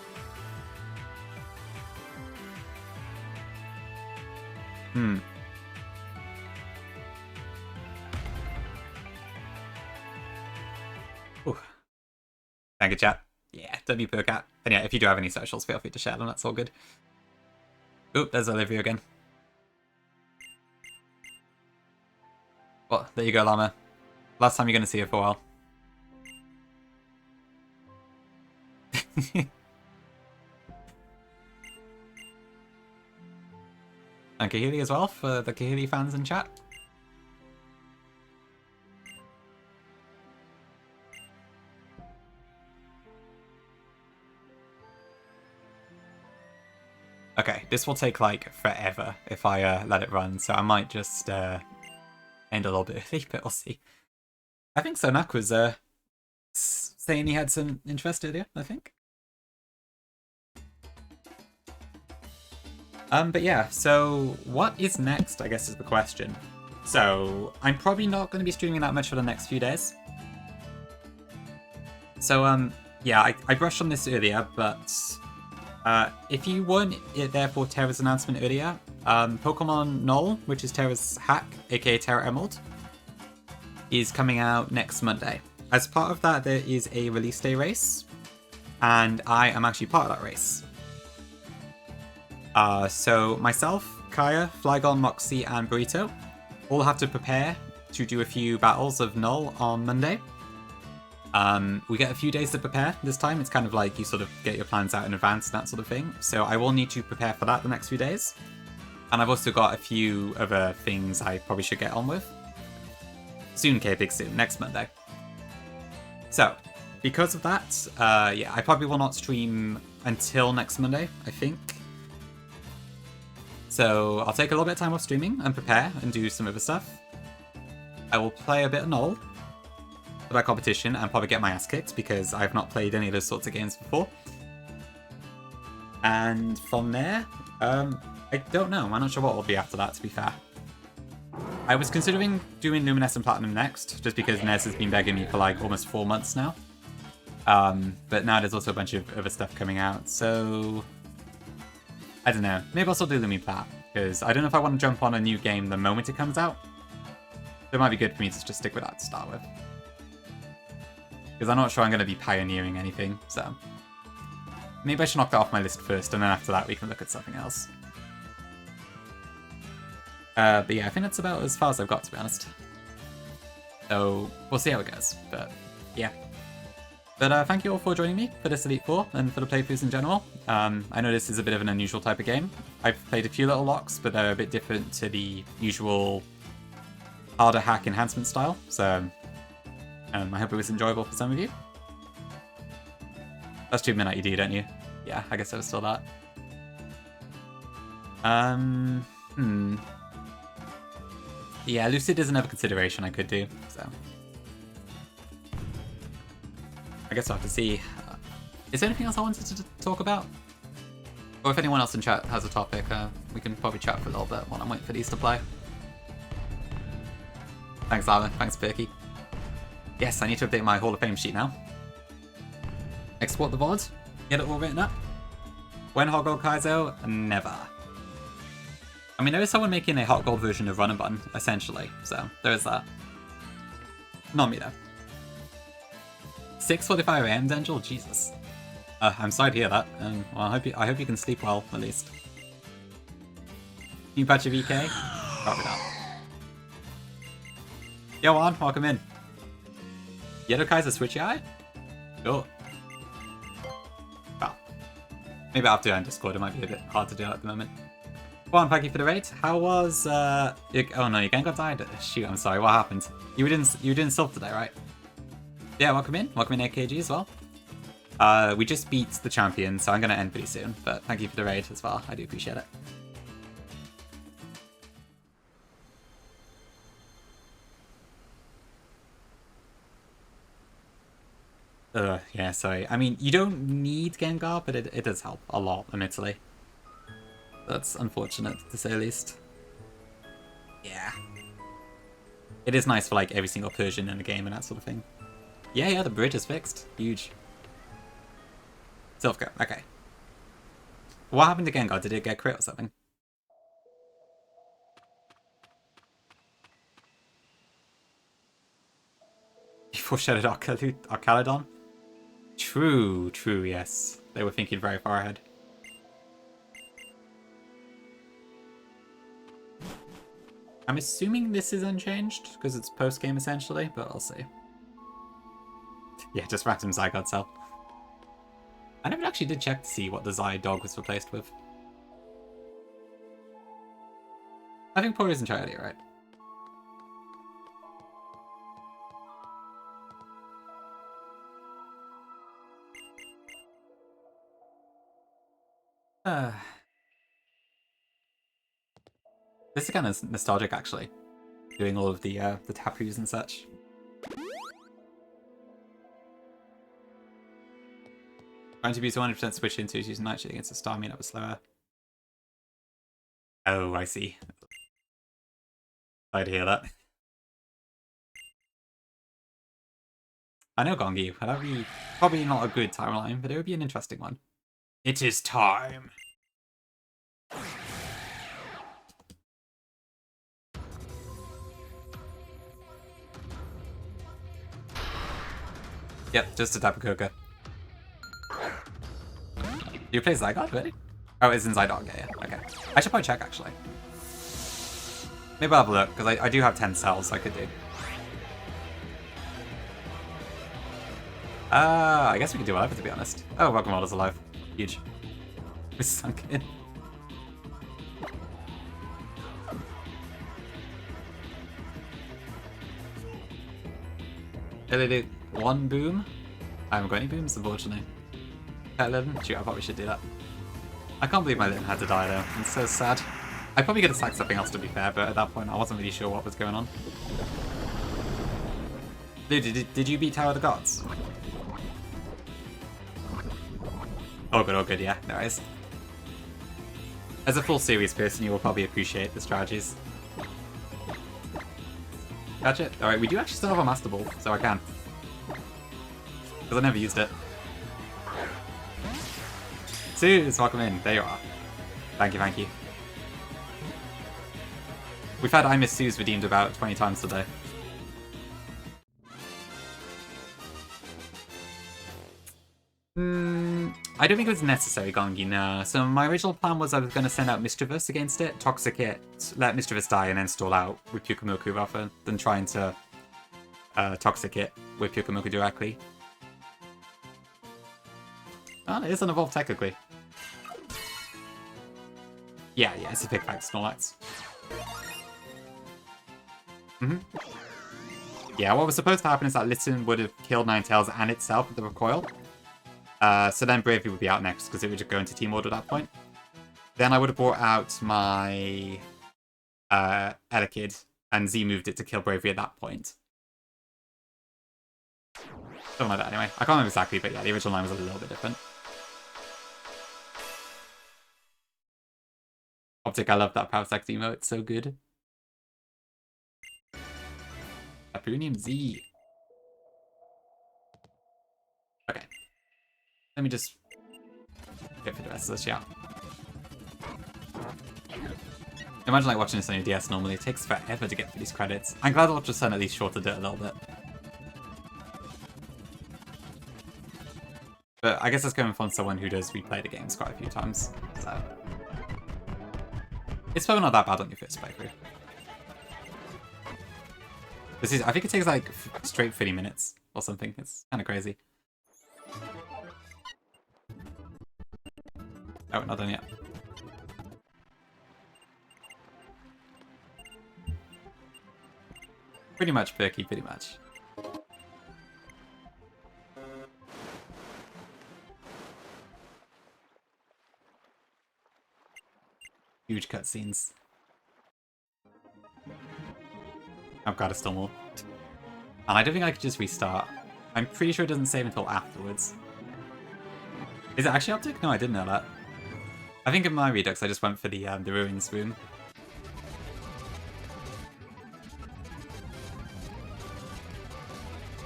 Ooh. Thank you, chat. Yeah, W Purcat. And yeah, if you do have any socials, feel free to share them, that's all good. Oop, there's Olivia again. Well, there you go, Llama. Last time you're going to see her for a while. And Kahili as well, for the Kahili fans in chat. Okay, this will take like forever if I let it run, so I might just end a little bit early, but we'll see. I think Sonak was saying he had some interest earlier, I think. But yeah, so what is next, I guess, is the question. So I'm probably not going to be streaming that much for the next few days. So yeah, I brushed on this earlier, but if you weren't there for Terra's announcement earlier, Pokemon Null, which is Terra's hack, aka Terra Emerald, is coming out next Monday. As part of that, there is a release day race, and I am actually part of that race. So myself, Kaya, Flygon, Moxie, and Burrito all have to prepare to do a few battles of Null on Monday. We get a few days to prepare this time. It's kind of like you sort of get your plans out in advance and that sort of thing. So I will need to prepare for that the next few days. And I've also got a few other things I probably should get on with. Soon, K-Big soon, next Monday. So, because of that, yeah, I probably will not stream until next Monday, I think. So I'll take a little bit of time off streaming and prepare and do some other stuff. I will play a bit of Null for that competition and probably get my ass kicked because I've not played any of those sorts of games before. And from there, I don't know. I'm not sure what will be after that, to be fair. I was considering doing Luminescent Platinum next, just because Nez has been begging me for like almost 4 months now. But now there's also a bunch of other stuff coming out, so... I don't know. Maybe I'll still do Lumi Plat, because I don't know if I want to jump on a new game the moment it comes out. So it might be good for me to just stick with that to start with. Because I'm not sure I'm going to be pioneering anything, so... Maybe I should knock that off my list first, and then after that we can look at something else. But yeah, I think that's about as far as I've got, to be honest. So, we'll see how it goes, but yeah. But thank you all for joining me for this Elite Four, and for the playthroughs in general. I know this is a bit of an unusual type of game. I've played a few little locks, but they're a bit different to the usual harder hack enhancement style, so I hope it was enjoyable for some of you. That's 2 Midnight you do, don't you? Yeah, I guess I was still that. Yeah, Lucid is another consideration I could do, so... I guess I'll have to see. Is there anything else I wanted to talk about? Or if anyone else in chat has a topic, we can probably chat for a little bit while I'm waiting for these to play. Thanks, Lava. Thanks, Perky. Yes, I need to update my Hall of Fame sheet now. Export the VOD. Get it all written up. When Hot Gold Kaizo? Never. I mean, there is someone making a Hot Gold version of Run and Bun, essentially, so there is that. Not me, though. 6:45 AM, Dengel? Jesus. I'm sorry to hear that. Well, I hope you can sleep well, at least. New patch of EK? Probably not. Yo, on, welcome in. Yedo Kaiser Switchy Eye? Sure. Well, maybe after on Discord, it might be a bit hard to do at the moment. Go on, thank you for the raid. How was oh no, your Gengar died? Shoot, I'm sorry, what happened? You were doing Sylph today, right? Yeah, welcome in AKG as well. We just beat the champion, so I'm gonna end pretty soon, but thank you for the raid as well, I do appreciate it. Yeah, sorry. I mean, you don't need Gengar, but it does help a lot, admittedly. That's unfortunate, to say the least. Yeah. It is nice for, like, every single Persian in the game and that sort of thing. Yeah, the bridge is fixed. Huge. Silphco, okay. What happened to Gengar? Did it get crit or something? You foreshadowed Arcaludon? True, yes. They were thinking very far ahead. I'm assuming this is unchanged, because it's post-game essentially, but I'll see. Yeah, just random Zygarde cell. I never actually did check to see what the Zy-Dog was replaced with. I think Pory's entirely right. This is kind of nostalgic, actually. Doing all of the tapus and such. Trying to use 100% switch into using Nightshade against a Starmie that was slower. Oh, I see. I'd hear that. I know Gongi. That'd be probably not a good timeline, but it would be an interesting one. It is time. Yep, just a Tapu Koko. Do you play Zygarde, really? Oh, it's in Zygarde, yeah, okay. I should probably check, actually. Maybe I'll have a look, because I do have 10 cells I could do. I guess we could do whatever, to be honest. Oh, welcome World is alive. Huge. We're sunk in. Did they do one boom? I haven't got any booms, unfortunately. Pet Litten? Shoot, I probably should do that. I can't believe my Litten had to die, though. It's so sad. I probably could have sacked something else, to be fair, but at that point I wasn't really sure what was going on. Dude, did you beat Tower of the Gods? Oh good, yeah, no worries. As a full series person, you will probably appreciate the strategies. Catch it? Alright, we do actually still have a Master Ball, so I can. Because I never used it. Suze, welcome in. There you are. Thank you. We've had I Miss Suze redeemed about 20 times today. I don't think it was necessary, Gongi, no. So my original plan was I was going to send out Mischievous against it, Toxic it, let Mischievous die, and then stall out with Pyukumuku rather than trying to Toxic it with Pyukumuku directly. Oh, it is an evolve technically. Yeah, it's a pick back Snorlax. Yeah, what was supposed to happen is that Litten would have killed Ninetales and itself with the recoil. So then Bravery would be out next, because it would just go into team order at that point. Then I would have brought out my Elekid, and Z moved it to kill Bravery at that point. Something like that, anyway. I can't remember exactly, but yeah, the original line was a little bit different. Optic, I love that Power Sex emote, it's so good. Apunium Z. Okay. Let me just fit for the rest of this, yeah. Imagine like watching this on your DS normally, it takes forever to get through these credits. I'm glad Ultra Sun at least shortened it a little bit. But I guess that's coming from someone who does replay the games quite a few times, so... It's probably not that bad on your first playthrough. This is, I think it takes like straight 30 minutes or something. It's kind of crazy. Oh, not done yet. Pretty much, Perky, pretty much. Huge cutscenes. Oh god, it's still more. And I don't think I could just restart. I'm pretty sure it doesn't save until afterwards. Is it actually optic? No, I didn't know that. I think in my Redux I just went for the ruins room.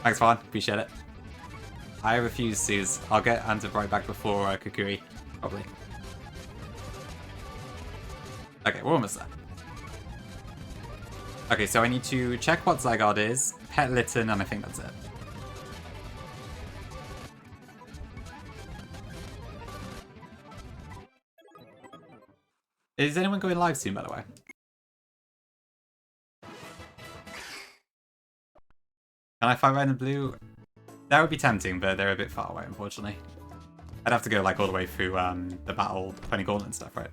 Thanks, Fawn. Appreciate it. I refuse, Suze. I'll get Anta right back before Kukui, probably. Okay, we're almost there. Okay, so I need to check what Zygarde is, pet Litten, and I think that's it. Is anyone going live soon, by the way? Can I fight red and blue? That would be tempting, but they're a bit far away, unfortunately. I'd have to go like all the way through the battle 20 gauntlet stuff, right?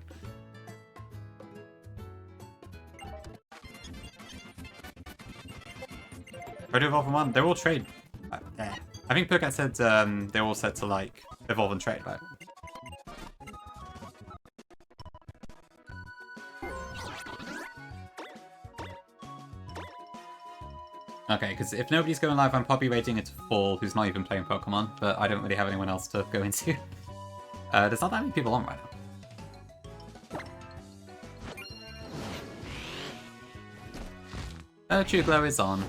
Try to evolve in one. They're all trade. Yeah. I think Perkat said they're all set to like evolve and trade, right? Okay, because if nobody's going live, I'm probably waiting it to Fall, who's not even playing Pokemon, but I don't really have anyone else to go into. There's not that many people on right now. True Glow is on.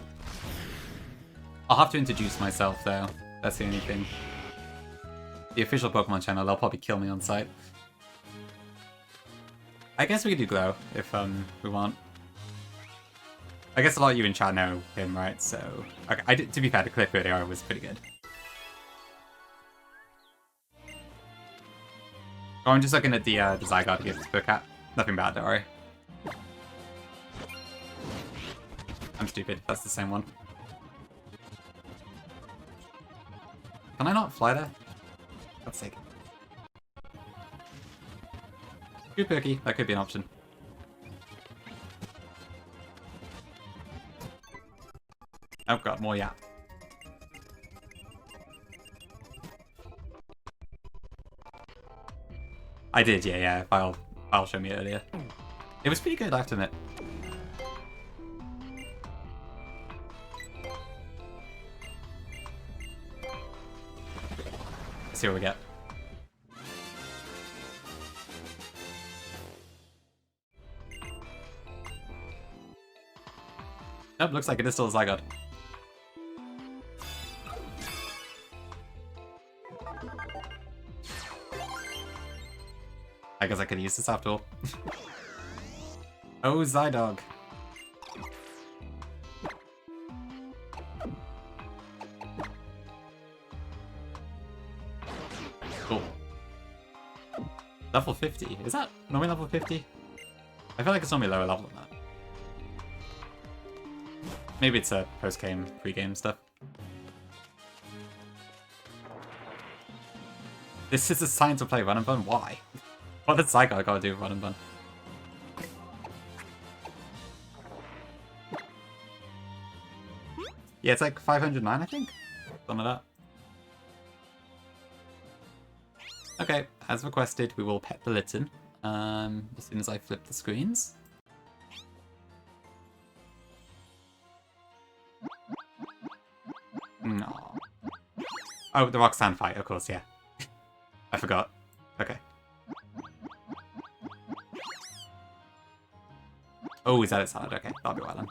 I'll have to introduce myself, though. That's the only thing. The official Pokemon channel, they'll probably kill me on sight. I guess we could do Glow, if we want. I guess a lot of you in chat know him, right? So, okay. To be fair, the clip video was pretty good. Oh, I'm just looking at the Zygarde gift to Perkat. Nothing bad, don't worry. I'm stupid. That's the same one. Can I not fly there? For God's sake. Good Perky. That could be an option. Oh god, more Yap. I did, yeah. File showed me earlier. It was pretty good, I have to admit. Let's see what we get. Nope, looks like it is still a Zygarde. I guess I could use this after all. Oh, Zydog. Cool. Level 50. Is that normally level 50? I feel like it's normally lower level than that. Maybe it's a post-game, pre-game stuff. This is a sign to play Run and Bun? Why? What does Zygarde gotta do with Run and Bun? Yeah, it's like 509, I think? Something like that. Okay, as requested, we will pet the Litten as soon as I flip the screens. No. Oh, the rock sand fight, of course, yeah. I forgot. Okay. Oh, is that its hard? Okay, that'll be well then.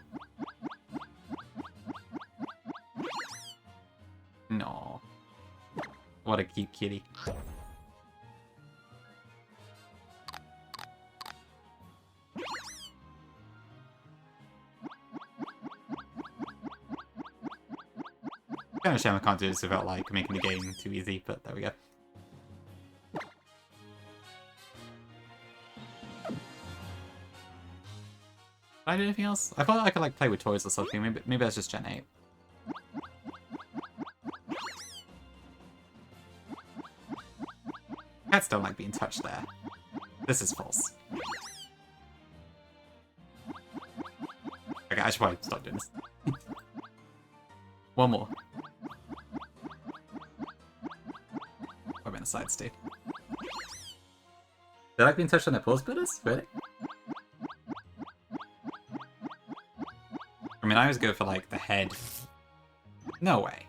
No. What a cute kitty. Kind of shame I can't do this without like making the game too easy, but there we go. Can I do anything else? I thought I could like play with toys or something. Maybe that's just Gen 8. Cats don't like being touched there. This is false. Okay, I should probably stop doing this. One more. I'm in a side state. They like being touched on their paws, builders? Really? I mean, I always go for, like, the head. No way.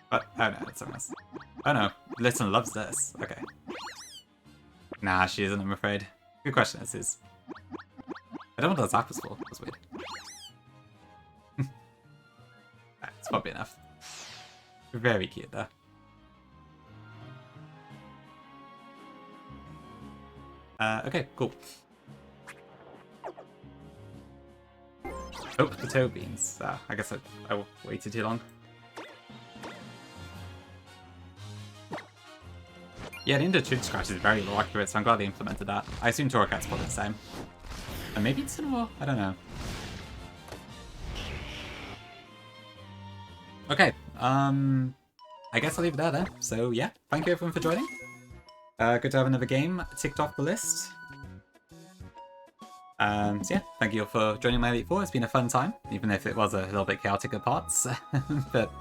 But, oh no, it's something else. Oh no, Litten loves this. Okay. Nah, she isn't, I'm afraid. Good question, this is. I don't know what that was for. That's weird. It's probably enough. Very cute, though. Okay, cool. Oh, the toe beans. I guess I waited too long. Yeah, the Indochute Scratch is very low accurate, so I'm glad they implemented that. I assume Torracat's probably the same. And maybe it's Cinnamore? I don't know. Okay, I guess I'll leave it there then. So yeah, thank you everyone for joining. Good to have another game ticked off the list. So yeah, thank you all for joining my Elite Four. It's been a fun time, even if it was a little bit chaotic at parts. But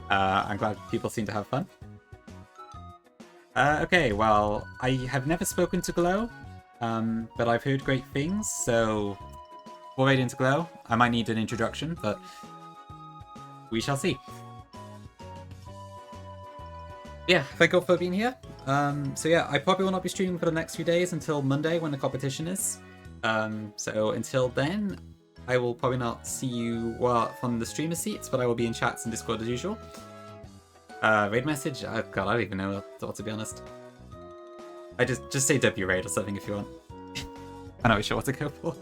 I'm glad people seem to have fun. Okay, well, I have never spoken to Glow, but I've heard great things, so we'll wait into Glow. I might need an introduction, but we shall see. Yeah, thank you all for being here. So yeah, I probably will not be streaming for the next few days until Monday when the competition is. So until then, I will probably not see you from the streamer seats, but I will be in chats and Discord as usual. Raid message? God, I don't even know what to be honest. I just say W raid or something if you want. I'm not really sure what to go for.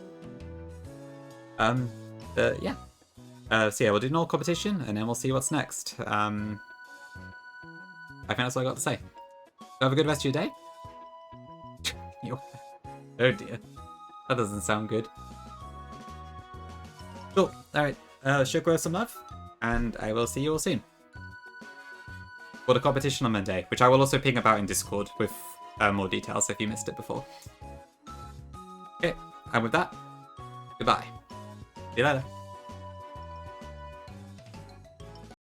But yeah. So yeah, we'll do an all competition and then we'll see what's next. I think that's all I got to say. Have a good rest of your day. Oh dear. That doesn't sound good. Cool. Alright. Show grow some love. And I will see you all soon. For the competition on Monday, which I will also ping about in Discord with more details if you missed it before. Okay, and with that, goodbye. See you later.